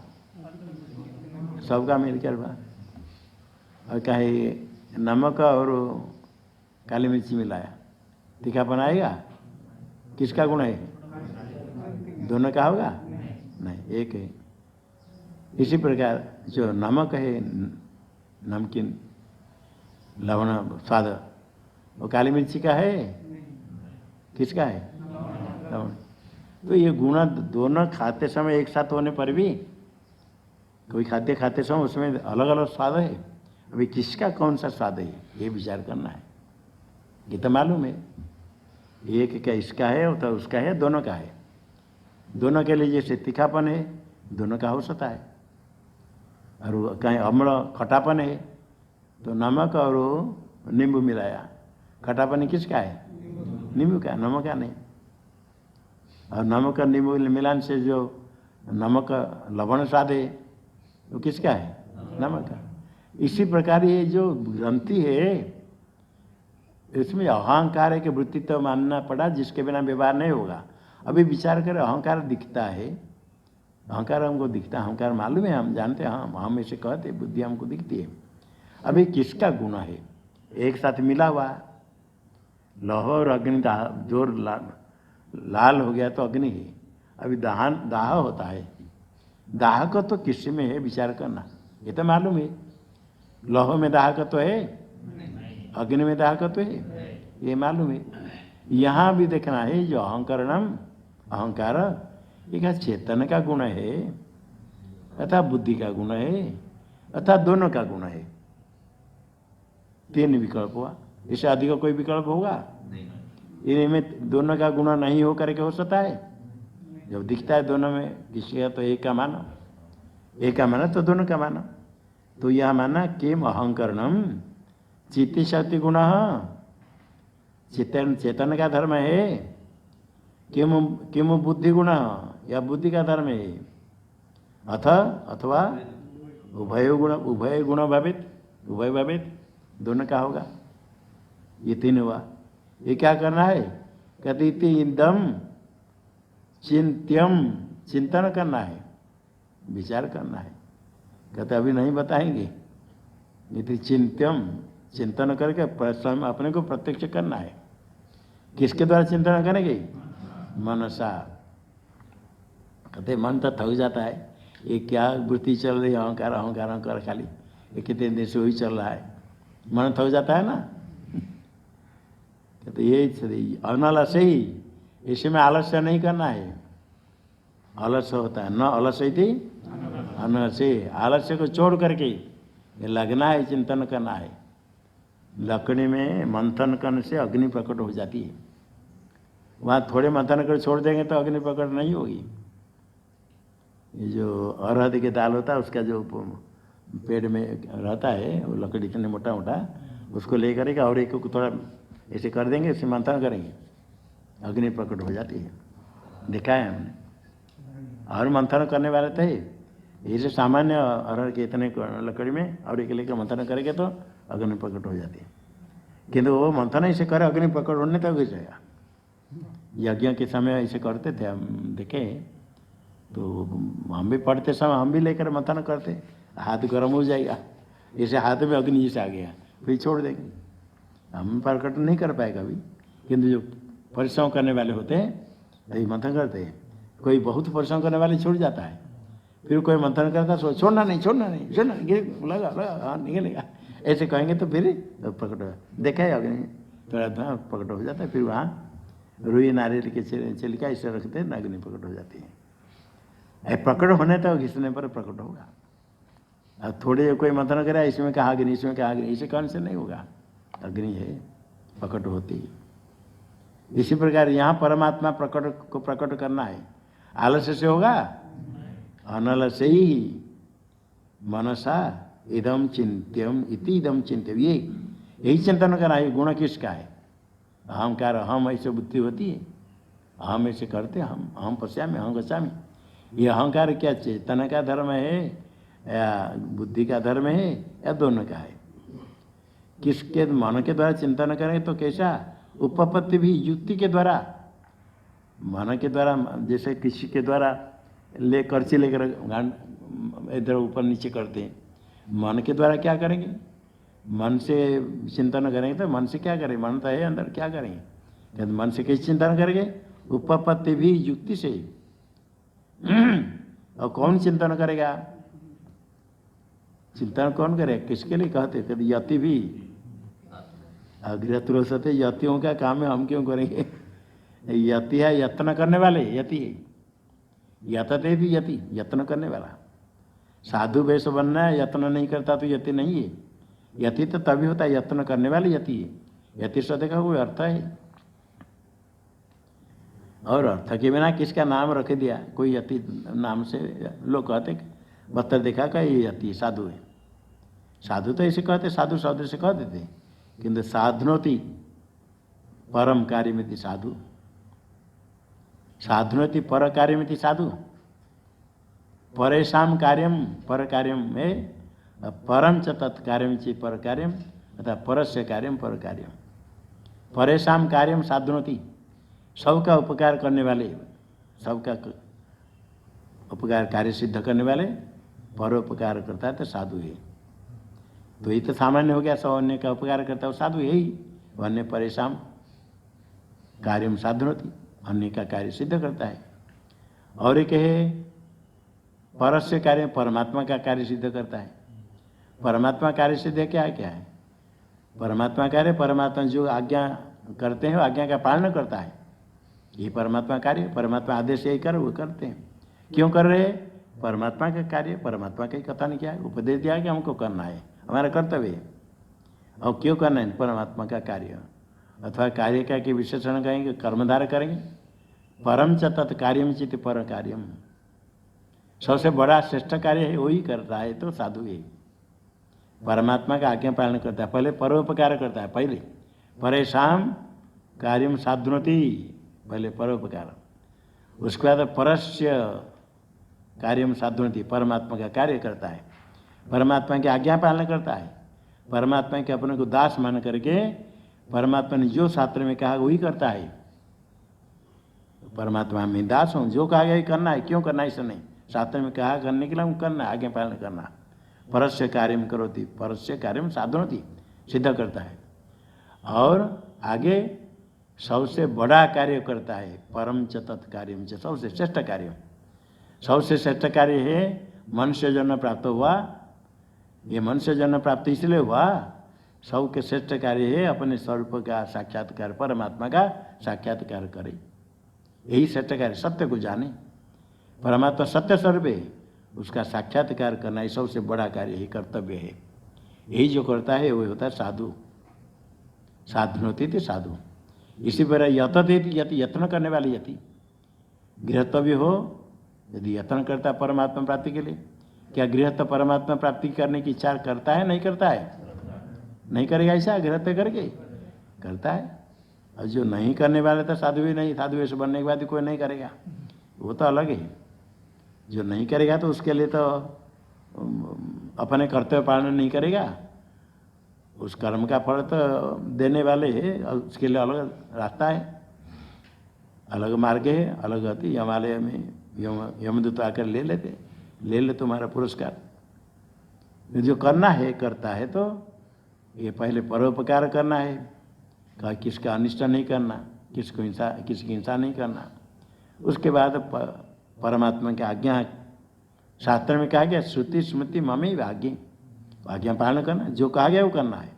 सबका मिलकर हुआ। और कहे नमक और काली मिर्ची मिलाया तीखापन आएगा? किसका गुण है? दोनों का होगा? नहीं एक है। इसी प्रकार जो नमक है नमकीन लवण स्वाद वो काली मिर्ची का है किसका है? लवण। तो ये गुण दोनों खाते समय एक साथ होने पर भी कोई खाद्य खाते समय उसमें अलग अलग स्वाद है। अभी किसका कौन सा स्वाद है ये विचार करना है। ये तो मालूम है एक का इसका है तो उसका है दोनों का है। दोनों के लिए जैसे तीखापन है दोनों का हो सकता है। और कहीं अम्ल खटापन है तो नमक और नींबू मिलाया खटापन किसका है? नींबू का नमक का नहीं। और नमक और नींबू मिलान से जो नमक लवण स्वाद है वो किसका है? नमक का। इसी प्रकार ये जो ग्रंथि है इसमें अहंकार है कि वृत्ति तो मानना पड़ा जिसके बिना व्यवहार नहीं होगा। अभी विचार करें अहंकार दिखता है। अहंकार हमको दिखता है अहंकार मालूम है हम जानते हैं हम ऐसे कहते बुद्धि हमको दिखती है। अभी किसका गुण है? एक साथ मिला हुआ लौह और अग्नि जोर लाल हो गया तो अग्नि है। अभी दाह होता है दाहक तो किसी में है विचार करना, ये तो मालूम है। लौह में दाहक तो है, अग्नि में दाहक तो है, ये मालूम है। यहाँ भी देखना है जो अहंकरणम अहंकार ये क्या चेतन का गुण है अथवा बुद्धि का गुण है अथवा दोनों का गुण है। तीन विकल्प हुआ, इससे अधिक कोई विकल्प होगा? इनमें दोनों का गुण नहीं हो करके हो सकता है? जब दिखता है दोनों में किसी का तो एक का माना, एक का माना तो दोनों का माना। तो यह माना किम अहंकरणम चित्त शक्ति गुण चेतन, चेतन का धर्म है। किम किम बुद्धि गुण या बुद्धि का धर्म है। अथवा उभय गुण भावित, उभय भावित दोनों का होगा। ये तीन हुआ। ये क्या करना है? कहते इदम चिंत्यम, चिंतन करना है, विचार करना है। कहते अभी नहीं बताएंगे। यदि चिंत्यम, चिंतन करके स्वयं अपने को प्रत्यक्ष करना है। किसके द्वारा चिंतन करेंगे? मनसा। कहते मन तो थक जाता है, ये क्या वृत्ति चल रही है, अहंकार अहंकार अहंकार खाली, ये कितने दिन से वही चल रहा है, मन थक जाता है ना। कहते ये अनालस्य ही, इसमें आलस्य नहीं करना है। आलस्य होता है न आलस्य थी अनालस्य, आलस्य को छोड़ करके ये लगना है, चिंतन करना है। लकड़ी में मंथन करने से अग्नि प्रकट हो जाती है। वहाँ थोड़े मंथन कर छोड़ देंगे तो अग्नि प्रकट नहीं होगी। ये जो अरहर की दाल होता है उसका जो पेड़ में रहता है वो लकड़ी इतने मोटा मोटा, उसको ले करेगा और एक को थोड़ा ऐसे कर देंगे, इसे मंथन करेंगे, अग्नि प्रकट हो जाती है। देखा है हमने। और मंथन करने वाले थे ऐसे सामान्य अरहर के इतने लकड़ी में और एक लेकर मंथन करेंगे तो अग्नि प्रकट हो जाती है। किंतु वो मंथन ऐसे करे अग्नि प्रकट होने तक हो जाएगा। यज्ञ के समय ऐसे करते थे, हम देखे तो हम भी पढ़ते समय हम भी लेकर मंथन करते, हाथ गर्म हो जाएगा, ऐसे हाथ में अग्नि जैसे आ गया फिर छोड़ देंगे। हम प्रकट नहीं कर पाएगा अभी, किंतु जो परिश्रम करने वाले होते हैं यही मंथन करते हैं। कोई बहुत परिश्रम करने वाले छूट जाता है, फिर कोई मंथन करता है छोड़ना नहीं छोड़ना नहीं छोड़ना, लगा लगा हाँ निकलेगा, ऐसे कहेंगे तो फिर प्रकट हो। देखा है अग्नि थोड़ा प्रकट हो जाता है। फिर वहाँ रुई नारियल के छिलका इसे रखते हैं, अग्नि प्रकट हो जाती है। प्रकट होने तक घिसने पर प्रकट होगा। अब थोड़े कोई मंथन करे इसमें कहा अग्नि, इसमें कहा अग्नि, इसे कौन से नहीं होगा? अग्नि है, प्रकट होती है। इसी प्रकार यहाँ परमात्मा प्रकट को प्रकट करना है। आलस्य से होगा? अनलस्य ही मनसा इदम चिंत्यम इति इदम चिंत्यम, ये यही चिंतन करना है। गुण किसका है? अहंकार, हम ऐसे बुद्धि होती है, हम ऐसे करते, हम पश्यामि हम गच्छामि। ये अहंकार क्या चेतन का धर्म है या बुद्धि का धर्म है या दोनों का है? किसके मन के द्वारा चिंतन करें तो कैसा? उपपत्ति भी युक्ति के द्वारा, मन के द्वारा, जैसे किसी के द्वारा ले कर्ची लेकर इधर ऊपर नीचे करते हैं, मन के द्वारा क्या करेंगे? मन से चिंतन करेंगे तो मन से क्या करेंगे? मन तो है अंदर, क्या करेंगे? तो मन से कैसे चिंतन करेंगे? उपपत्ति भी युक्ति से। और कौन चिंतन करेगा? चिंतन कौन करे? किसके लिए कहते? कभी यति भी अग्रत रोसते, यतियों का काम है, हम क्यों करेंगे? यति है यत्न करने वाले, यति है। यतते भी यति, यत्न करने वाला। साधु वेश बनना है, यत्न नहीं करता तो यति नहीं है। यति तो तभी होता है यत्न करने वाले यति है। यति शब्द का कोई अर्थ है, और अर्थ के बिना किसका नाम रख दिया? कोई यति नाम से लोग कहते, बत्तर देखा का ये यति साधु है। साधु तो ऐसे कहते, साधु शब्द से कह देते, किंतु साधनोति परम कार्यमिति साधु, साधनोति पर कार्यमिति साधु। परेशान कार्यम पर कार्यम में परम च तत्कार्यम चे पर कार्यम अथवा परस्य कार्यम पर कार्यम। परेशान कार्यम साधनोति, सबका उपकार करने वाले, सबका उपकार कार्य सिद्ध करने वाले परोपकार करता है तो साधु है। तो ये तो सामान्य हो गया, सब अन्य का उपकार करता है वो साधु यही। अन्य परेशान कार्यम साधनोति, अन्य का कार्य सिद्ध करता है। और एक है परस्य कार्य परमात्मा का कार्य सिद्ध करता है। परमात्मा कार्य सिद्ध क्या है? परमात्मा कार्य परमात्मा जो आज्ञा करते हैं वो आज्ञा का पालन करता है। ये परमात्मा कार्य, परमात्मा आदेश यही कर वो करते हैं। क्यों कर रहे हैं? परमात्मा का कार्य, परमात्मा का ही कथा नहीं किया है, उपदेश दिया कि हमको करना है, हमारा कर्तव्य है। और क्यों करना है? परमात्मा का कार्य। अथवा कार्य का कि विशेषण कहेंगे, कर्मधार करेंगे। परम च तत्कार्यम चित पर कार्यम, सबसे बड़ा श्रेष्ठ कार्य है वही करता है तो साधु है। परमात्मा का आज्ञा पालन करता है, पहले परोपकार करता है, पहले परेशान कार्यम साधुनति, पहले परोपकार, उसके बाद परस्य कार्यम साधुनति, परमात्मा का कार्य करता है, परमात्मा की आज्ञा पालन करता है, परमात्मा के अपने को दास मान करके परमात्मा ने जो शास्त्र में कहा वही करता है। परमात्मा में दास हूँ, जो कहा गया करना है, क्यों करना है ऐसा नहीं, शास्त्र में कहा करने के लिए हम करना है, आज्ञा पालन करना। परस्य कार्यम करोति, परस्य कार्यम साधनोति, सिद्ध करता है। और आगे सबसे बड़ा कार्य करता है, परम च तत्कार्यम च, सबसे श्रेष्ठ कार्य। सबसे श्रेष्ठ कार्य है मनुष्य जन्म प्राप्त हुआ। ये मनुष्य जन्म प्राप्त इसलिए हुआ, सबके श्रेष्ठ कार्य है अपने स्वरूप का साक्षात्कार, परमात्मा का साक्षात्कार करे, यही श्रेष्ठ कार्य। सत्य को जाने, परमात्मा सत्य स्वरूप है, उसका साक्षात्कार करना ही सबसे बड़ा कार्य है, कर्तव्य है। यही जो करता है वही होता है साधु। साधनोति थे साधु। इसी प्रकार यति, यत्न करने वाले यति। गृहस्थ भी हो, यदि यत्न करता है परमात्मा प्राप्ति के लिए, क्या गृहस्थ परमात्मा प्राप्ति करने की इच्छा करता है? नहीं करता है? नहीं करेगा ऐसा गृहस्थ करके? करता है। और जो नहीं करने वाले तो साधु ही नहीं, साधु ऐसे बनने के बाद कोई नहीं करेगा, वो तो अलग है। जो नहीं करेगा तो उसके लिए तो अपने कर्तव्य पालन नहीं करेगा, उस कर्म का फल तो देने वाले है, और उसके लिए अलग रास्ता है, अलग मार्ग है, अलग गति। हिमालय में यमदूत आकर ले ले तुम्हारा पुरस्कार। जो करना है करता है तो ये पहले परोपकार करना है, कहा किसका अनिष्ट नहीं करना, किसकी हिंसा नहीं करना। उसके बाद परमात्मा की आज्ञा, शास्त्र में कहा गया श्रुति स्मृति ममी आज्ञा, आज्ञा पालन करना, जो कहा गया वो करना है।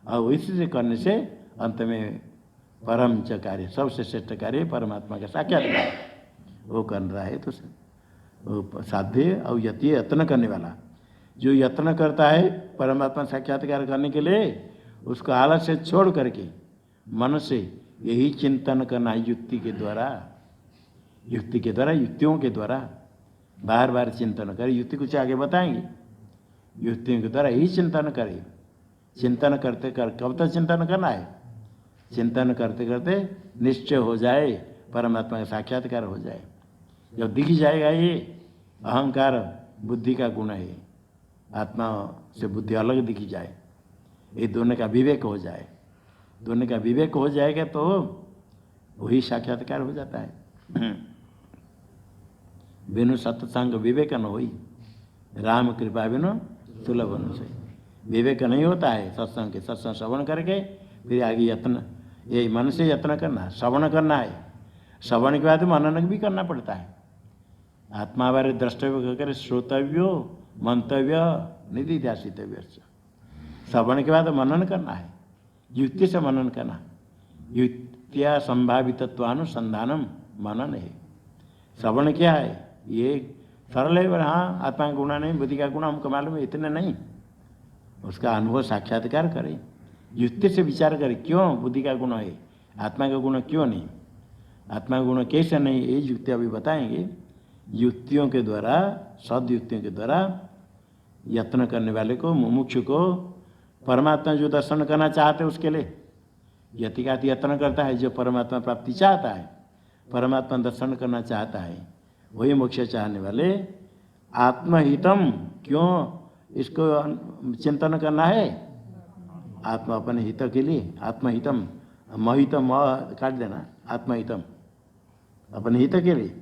और इसी से करने से अंत में परम च कार्य, सबसे श्रेष्ठ कार्य परमात्मा का साक्षात्कार वो कर रहा है। तो वो साध्य और यति, यत्न करने वाला जो यत्न करता है परमात्मा साक्षात्कार करने के लिए, उसको आलस से छोड़ करके मन से यही चिंतन करना है, युक्ति के द्वारा, युक्तियों के द्वारा बार बार चिंतन करे। युक्ति कुछ आगे बताएंगे, युक्तियों के द्वारा यही चिंतन करे। चिंतन करते कब तक चिंतन करना है? चिंतन करते करते निश्चय हो जाए, परमात्मा का साक्षात्कार हो जाए। जब दिख जाएगा ये अहंकार बुद्धि का गुण है, आत्मा से बुद्धि अलग दिखी जाए, ये दोनों का विवेक हो जाए, दोनों का विवेक हो जाएगा तो वही साक्षात्कार हो जाता है। बिनु सत्संग विवेक न होई, राम कृपा बिनु सुलभ न सोई। विवेक नहीं होता है सत्संग के, सत्संग श्रवण करके फिर आगे यत्न, ये मन से यत्न करना, श्रवण करना है, श्रवण के बाद मनन भी करना पड़ता है। आत्मा बारे द्रष्टव्य कर श्रोतव्यो मंतव्य निधि ध्यासितव्य। श्रवण के बाद मनन करना है, युक्ति से मनन करना, युक्तिया संभावितत्वानुसंधानम मनन है। श्रवण क्या है? ये सरल है, हाँ आत्मा का गुण नहीं, बुद्धि का गुण हमको मालूम है, इतने नहीं, उसका अनुभव साक्षात्कार करें, युक्ति से विचार करें, क्यों बुद्धि का गुण है, आत्मा का गुण क्यों नहीं, आत्मा का गुण कैसे नहीं, ये युक्ति अभी बताएंगे। युक्तियों के द्वारा, सदयुक्तियों के द्वारा यत्न करने वाले को, मुमुक्षु को परमात्मा जो दर्शन करना चाहते हैं उसके लिए यति का यत्न करता है। जो परमात्मा प्राप्ति चाहता है, परमात्मा दर्शन करना चाहता है, वही मोक्ष चाहने वाले आत्महितम, क्यों इसको चिंतन करना है? आत्मा अपने हित के लिए, आत्महितम, महितम काट देना, आत्महितम अपने हित के लिए,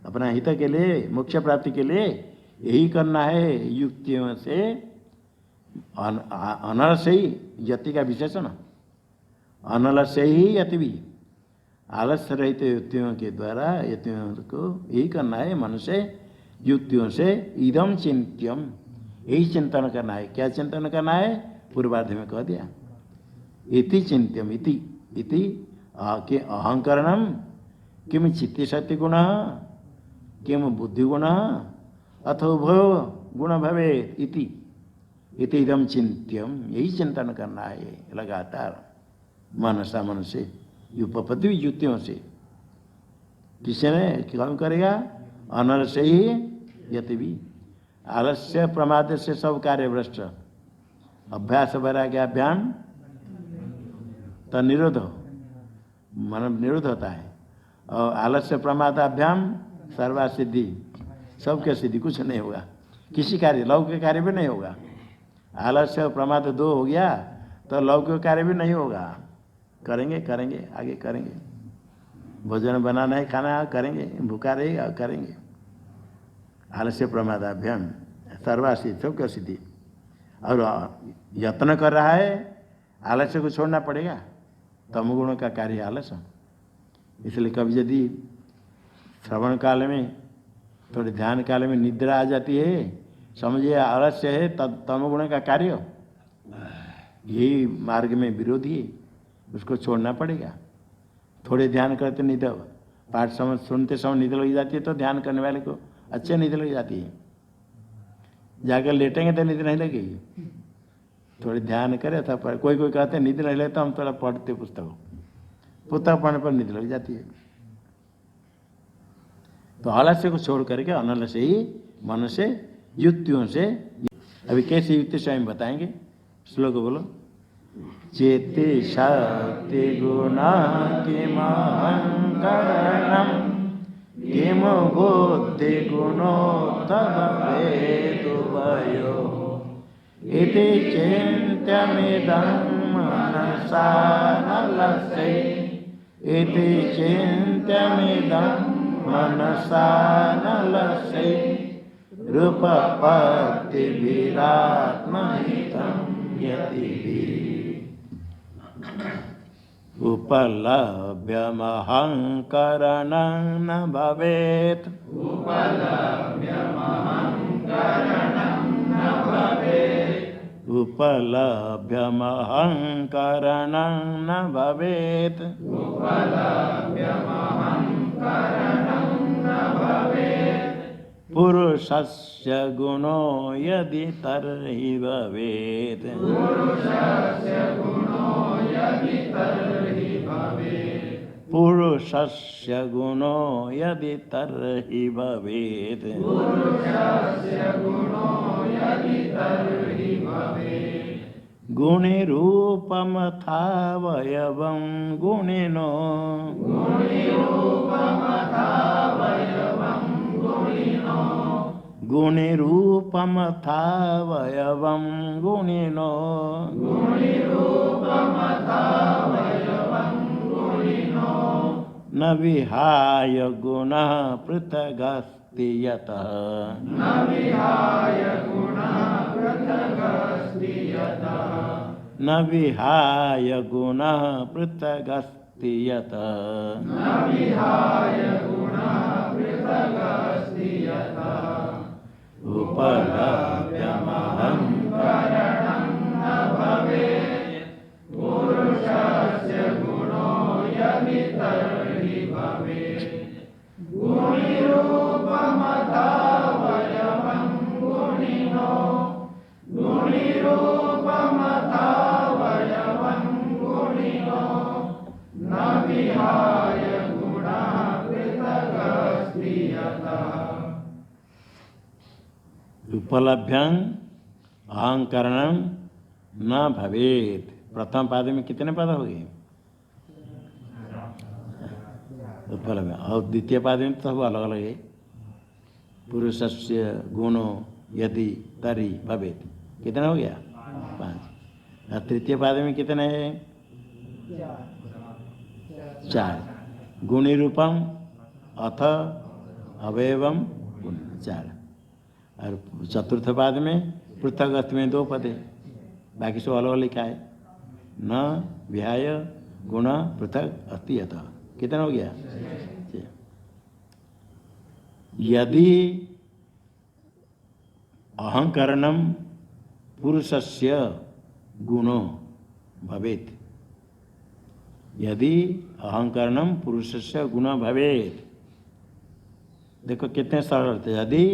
अपना हित के लिए, मोक्ष प्राप्ति के लिए यही करना है। युक्तियों से अनल से ही यति का विशेषण, अनल से ही यति भी, आलस्य रहित युक्तियों के द्वारा यतियों को यही करना है, मन से युक्तियों से इदम चिंत्यम, यही चिंतन करना है। क्या चिंतन करना है? पूर्वार्ध में कह दिया, इति चिंत्यम, इति अहंकरणम किम चित्ति शक्ति गुण किम बुद्धि गुण अथो उभयो गुण भवे इति इदम चिंत्यम, यही चिंतन करना है लगातार मनसा मन से, उपपत्ति युक्तियों से। किसी ने कौन करेगा? अनल से ही यति भी, आलस्य प्रमाद से सब कार्य भ्रष्ट, अभ्यास वैराग्याभ्याम तो निरोध, मन निरोध होता है, और आलस्य प्रमादाभ्याम सर्वा सिद्धि, सबके सिद्धि, कुछ नहीं होगा, किसी कार्य, लौकिक कार्य भी नहीं होगा। आलस्य और प्रमाद दो हो गया तो लौकिक कार्य भी नहीं होगा। करेंगे करेंगे आगे करेंगे, भोजन बनाना है, खाना करेंगे, भूखा रहेगा करेंगे। आलस्य प्रमादाभ्याम सर्वा सिद्धि, सबके सिद्धि। और यत्न कर रहा है, आलस्य को छोड़ना पड़ेगा। तमगुण का कार्य आलस्य, इसलिए कभी यदि श्रवण काल में, थोड़े ध्यान काल में निद्रा आ जाती है, समझिए आलस्य है तमगुण का कार्य, यही मार्ग में विरोधी है, उसको छोड़ना पड़ेगा। थोड़े ध्यान करते निद्रा, पाठ समझ सुनते समय निद्रा लग जाती है, तो ध्यान करने वाले को अच्छे निद्रा लग जाती है। जाकर लेटेंगे तो निद्रा नहीं लगेगी। थोड़े ध्यान करे था, पर कोई कहते हैं निद्रा नहीं लगता, हम थोड़ा पढ़ते पुस्तक पढ़ने पर निद्रा लग जाती है। तो आलस्य को छोड़ करके अनल से ही, मन से, युक्तियों से। अभी कैसे युक्ति स्वयं बताएंगे, श्लोक बोलो। चेते शक्ति गुणा किमहंकरणम किम बुद्धि गुणो तव वेदुभयो इति चिन्त्यमिदं मनसा नलस्य इति चिन्त्यमिदं मनसा नलस्य रूपपत्तिभिरात्महितं यतिभिः उपलभ्यमहंकरणं न भवेत् उपलभ्यमहंकरणं न भवेत् पुरुषस्य गुणो यदि तर्हि भवेत् पुरुषस्य गुणो यदि तर्हि भवेत् गुणिरूपमथावयवं गुणिनो गुणिरूपमथावयवं गुणिनो न विहाय गुणः पृथगस्ति यतः न विहाय गुणः पृथगस्ति यतः उपलभ्यमहंकरणं न भवेत् पुरुषस्य गुणो यदि तर्हि भवेत् गुणिरूपमथावयवं गुणिनो न विहाय गुणः पृथगस्ति यतः। उपलभ्यं अहंकरणं न भवेत्। प्रथम पाद में कितने पद हो गए? उपलभ्य। और द्वितीय पाद में तो सब अलग अलग है। पुरुषस्य गुणो यदि तर्हि भवेत्, कितना हो गया? 5। और तृतीय पाद में कितने हैं? 4। गुणी रूपम अथ अवयवम 4। और चतुर्थ पाद में पृथक अर्थ में 2 पद है, बाकी सब अलग अलग लिखा है। न विहाय गुण पृथक अस्ति अतः, कितना हो गया? यदि अहंकरणम पुरुषस्य गुणो भवेत्। यदि अहंकरणम पुरुषस्य गुण भवेत्, देखो कितने सरल थे। यदि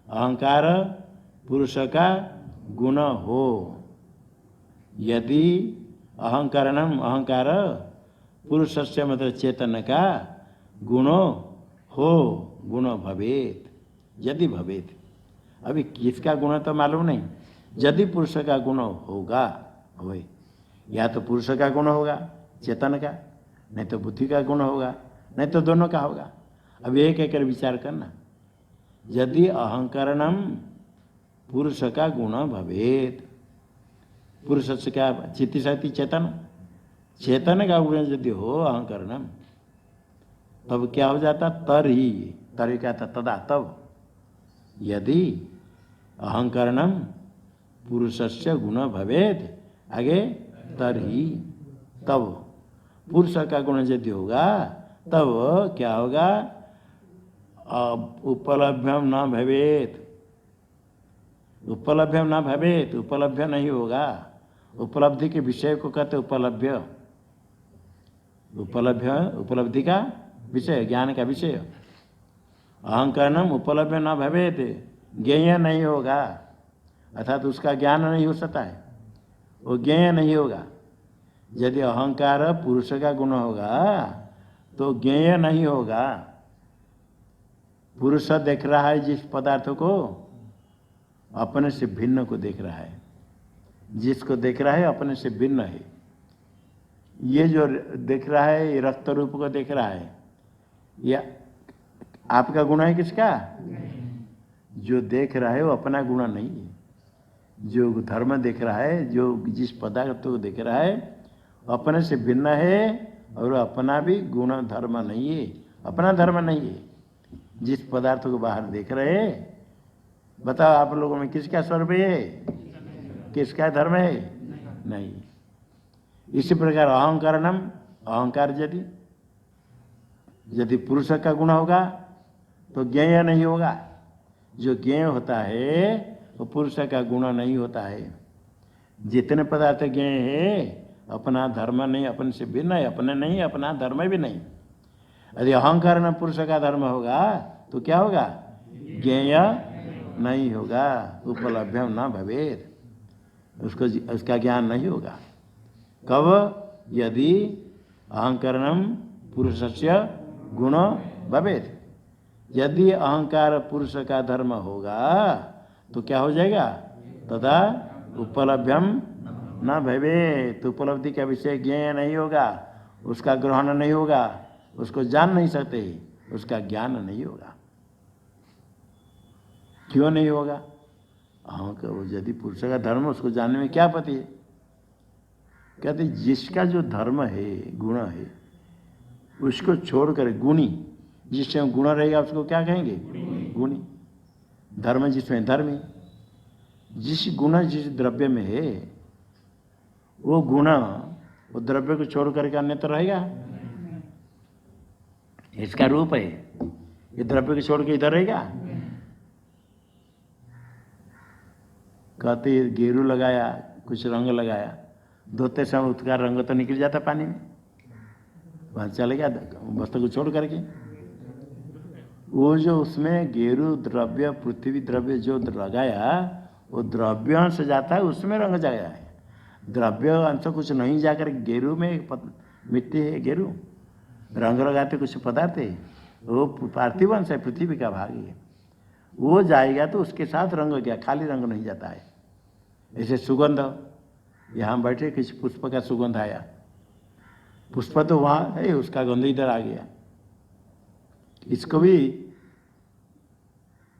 अहंकार पुरुष का गुण हो, यदि अहंकरणम अहंकार पुरुषस्य मतलब चेतन का गुणो हो, गुण भवेत्, यदि भवेत्। अभी किसका गुण तो मालूम नहीं, यदि पुरुष का गुण होगा, होए, या तो पुरुष का गुण होगा चेतन का, नहीं तो बुद्धि का गुण होगा, नहीं तो दोनों का होगा। अब एक एक विचार करना। यदि अहंकरणम पुरुष का गुण भवेत्, पुरुष से क्या चित्त शक्ति चेतन, चेतन का गुण यदि हो अहंकरणम, तब क्या हो जाता, तरी, तरी क्या था, तदा तब। यदि अहंकरणम पुरुषस्य गुण भवेत्, आगे तरी, तब पुरुष का गुण यदि होगा तब क्या होगा, उपलभ्यम न भवेत्, उपलभ्यम न भवेत्, उपलभ्य नहीं होगा। उपलब्धि के विषय को कहते उपलभ्य, उपलभ्य उपलब्धि का विषय, ज्ञान का विषय। अहंकरणम उपलभ्य न भवेत्, ज्ञेय नहीं होगा, अर्थात उसका ज्ञान नहीं हो सकता है, वो ज्ञेय नहीं होगा। यदि अहंकार पुरुष का गुण होगा तो ज्ञेय नहीं होगा। पुरुष देख रहा है जिस पदार्थ को, अपने से भिन्न को देख रहा है, जिसको देख रहा है अपने से भिन्न है। ये जो देख रहा है, रक्त रूप को देख रहा है, यह आपका गुण है किसका? जो देख रहा है वो अपना गुण नहीं है। जो धर्म देख रहा है, जो जिस पदार्थ को देख रहा है अपने से भिन्न है, और अपना भी गुण धर्म नहीं है, अपना धर्म नहीं है। जिस पदार्थ को बाहर देख रहे हैं, बताओ आप लोगों में किसका स्वरूप है, किसका धर्म है? नहीं। इसी प्रकार अहंकरणम, अहंकार यदि पुरुष का गुण होगा तो ज्ञेय नहीं होगा। जो ज्ञेय होता है वो पुरुष का गुण नहीं होता है। जितने पदार्थ ज्ञेय है अपना धर्म नहीं, अपने से भिन्न है, अपने नहीं, अपना धर्म भी नहीं। यदि अहंकार न पुरुष का धर्म होगा तो क्या होगा, ज्ञेय नहीं होगा, उपलभ्यम न भवेत्, उसको उसका ज्ञान नहीं होगा। कब? यदि अहंकरणम पुरुषस्य गुण भवेत्, यदि अहंकार पुरुष का धर्म होगा तो क्या हो जाएगा, तदा उपलभ्यम न भवेत्, उपलब्धि का विषय ज्ञेय नहीं होगा, उसका ग्रहण नहीं होगा, उसको जान नहीं सकते, उसका ज्ञान नहीं होगा। क्यों नहीं होगा? यदि पुरुष का धर्म, उसको जानने में क्या पति है? कहते जिसका जो धर्म है, गुण है, उसको छोड़कर गुणी, जिसमें गुण रहेगा उसको क्या कहेंगे, गुणी। धर्म जिसमें धर्मी, जिस गुण जिस द्रव्य में है वो गुण, वो द्रव्य को छोड़ करके अन्य तो रहेगा। इसका रूप है, ये द्रव्य को छोड़ के इधर रहेगा। कहते गेरू लगाया, कुछ रंग लगाया, धोते समय उसका रंग तो निकल जाता पानी में, वहाँ चले गया वस्तु को छोड़ करके। वो जो उसमें गेरू द्रव्य, पृथ्वी द्रव्य जो लगाया, वो द्रव्य अंश जाता है, उसमें रंग जाया है। द्रव्य अंश कुछ नहीं जाकर गेरू में, मिट्टी है गेरू, रंग लगाते कुछ पदार्थ है, वो पार्थिव अंश है, पृथ्वी का भाग है। वो जाएगा तो उसके साथ रंग गया, खाली रंग नहीं जाता है। ऐसे सुगंध, यहाँ बैठे किसी पुष्प का सुगंध आया, पुष्प तो वहाँ है, उसका गंध इधर आ गया। इसको भी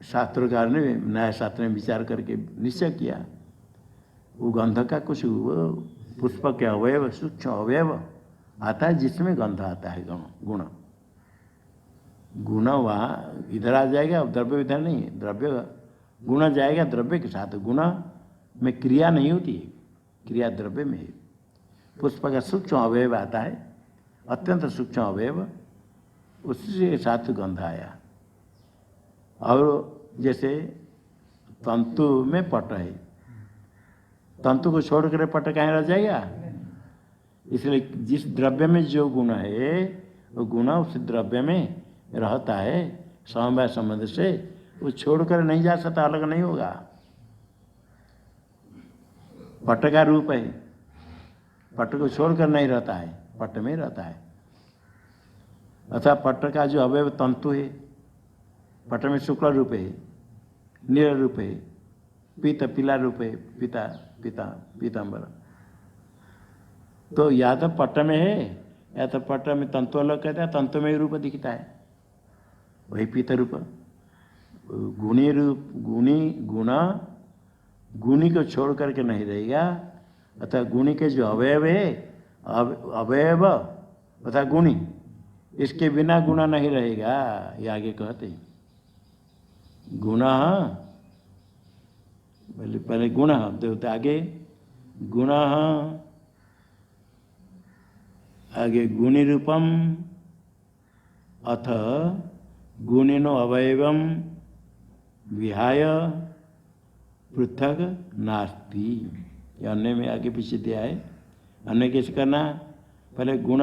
शास्त्रकार ने, न्याय शास्त्र ने विचार करके निश्चय किया, वो गंध का कुछ पुष्प के अवयव, सूक्ष्म अवयव आता है जिसमें गंध आता है, गुण। गुण वहाँ इधर आ जाएगा, द्रव्य इधर नहीं है। द्रव्य गुण जाएगा द्रव्य के साथ, गुण में क्रिया नहीं होती है, क्रिया द्रव्य में है। पुष्प का सूक्ष्म अवयव आता है, अत्यंत सूक्ष्म अवयव, उसके साथ गंध आया। और जैसे तंतु में पट है, तंतु को छोड़ कर पट कहाँ रह जाएगा? इसलिए जिस द्रव्य में जो गुण है वो गुण उस द्रव्य में रहता है समवाय संबंध से, वो छोड़कर नहीं जा सकता, अलग नहीं होगा। पट का रूप है, पट को छोड़कर नहीं रहता है, पट में रहता है। अतः पट का जो अवयव तंतु है, पट में शुक्ल रूप है, नील रूप है, पीत पीला रूप है, पीता पीता पीताम्बर। तो या तो पट में है या तो पट में तंतु अलग कहते हैं, तंतु में ही रूप दिखता है, वही पीत रूप। गुणी रूप गुणा गुणी को छोड़ करके नहीं रहेगा, अतः गुणी के जो अवयव है अवयव अतः गुणी, इसके बिना गुणा नहीं रहेगा। ये आगे कहते गुण, पहले गुण देवता आगे गुण, आगे गुणी रूपम अथ गुणिनो अवयवम विहाय पृथक नास्ति। ये अन्य में आगे पीछे दिया है। अन्य कैसे करना? पहले गुण,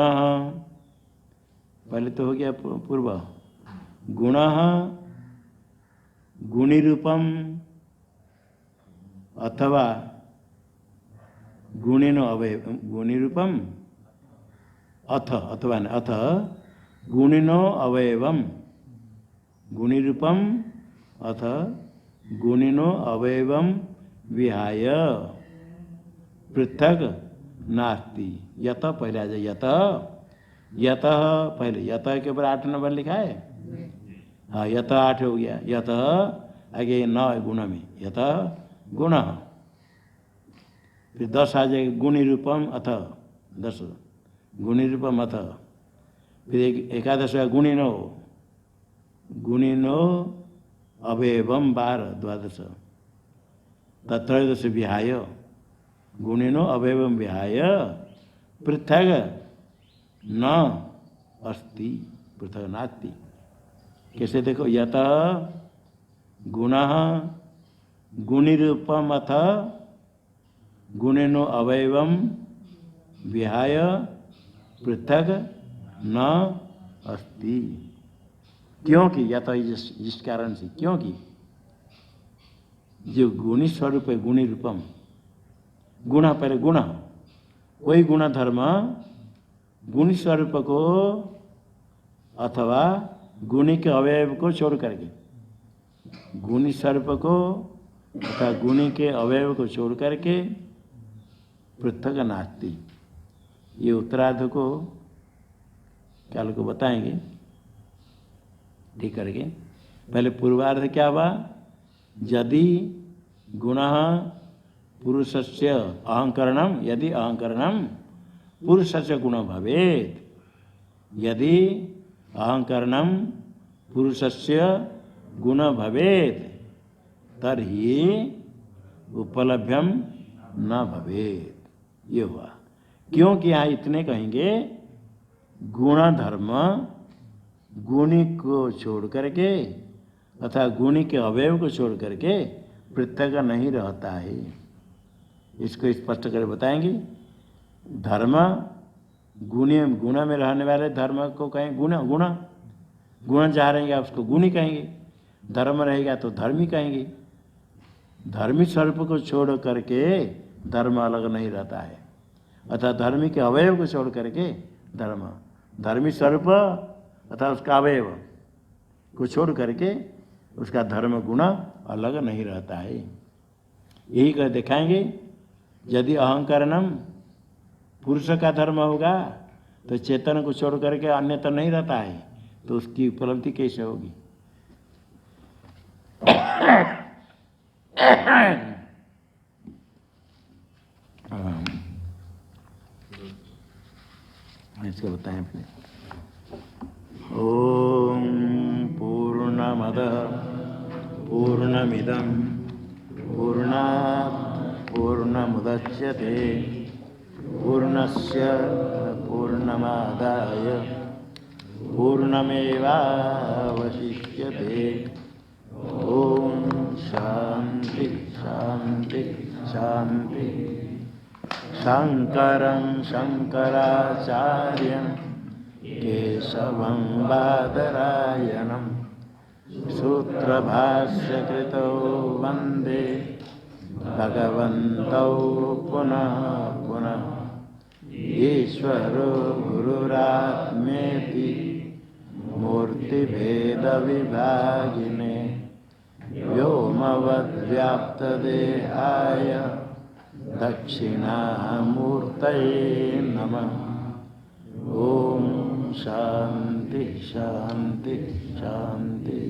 पहले तो हो गया पूर्व, गुण गुणी रूपम अथवा गुणिनो अवयव, गुणी रूपम अथ अथवा अथ गुणिनो अवयवम, गुणी रूपम अथ गुणिनो अवयवम विहाय पृथक नास्ति। यत पहले आ जाए, यत यत पहले, यत के ऊपर 8 नंबर लिखा है। हाँ, यत 8 हो गया। यत आगे 9 है गुण में, यत गुण, फिर 10 आ जाएगा गुणी रूपम अथ, 10 गुणी रूपम अथ, फिर एकादश गुणिनो, गुणिनो अवयवम 12 द्वादश, तत्रयोदश विहाय गुणिनो अवयवम विहाय पृथक न अस्ति, पृथक नास्ति। कैसे देखो? यत गुण गुणी रूपम अथ गुणिनो अवयवम विहाय पृथक न अस्ति। क्योंकि या तो जिस कारण से, क्योंकि जो गुणी स्वरूप है, गुणी रूपम, गुण पहले गुण, कोई गुण धर्म गुणी स्वरूप को अथवा गुणी के अवयव को छोड़ करके, गुणी स्वरूप को अथवा गुणी के अवयव को छोड़ करके पृथक नास्ति। ये उत्तरार्ध को कल को बताएंगे ठीक करके। पहले पूर्वार्ध क्या हुआ? यदि गुण पुरुषस्य अहंकरणम, यदि अहंकरणम पुरुषस्य गुण भवेत्, यदि अहंकरणम पुरुषस्य गुण भवेत् तर्हि उपलभ्यम न भवेत्। ये हुआ। क्योंकि यहाँ इतने कहेंगे गुण धर्म गुणी को छोड़ करके अथवा गुणी के अवयव को छोड़ करके पृथक नहीं रहता है। इसको स्पष्ट कर बताएंगे। धर्म गुणी, गुण में रहने वाले धर्म को कहें गुण, गुण गुण जहाँ रहेंगे उसको गुणी कहेंगे, धर्म रहेगा तो धर्मी कहेंगे। धर्मी स्वरूप को छोड़ करके धर्म अलग नहीं रहता है, अतः धर्मी के अवयव को छोड़ करके धर्म, धर्मी स्वरूप अथवा उसका अवयव को छोड़ करके उसका धर्म गुण अलग नहीं रहता है। यही कर दिखाएंगे। यदि अहंकरणम पुरुष का धर्म होगा तो चेतन को छोड़ करके अन्य तो नहीं रहता है, तो उसकी उपलब्धि कैसे होगी? इसको बताएं अपने। ओम पूर्णमदः पूर्णमिदं पूर्णात् पूर्णमुदच्यते पूर्णस्य पूर्णमादाय पूर्णमेवावशिष्यते। ओम शांति शङ्करं शङ्कराचार्यं केशवं बादरायणं सूत्रभाष्यकृतौ वन्दे भगवन्तौ पुनः पुनः। ईश्वरो गुरुरात्मेति मूर्तिभेदविभागिने व्योमवद्व्याप्तदेहाय दक्षिणामूर्तये नमः। ॐ शान्ति शान्ति शान्ति।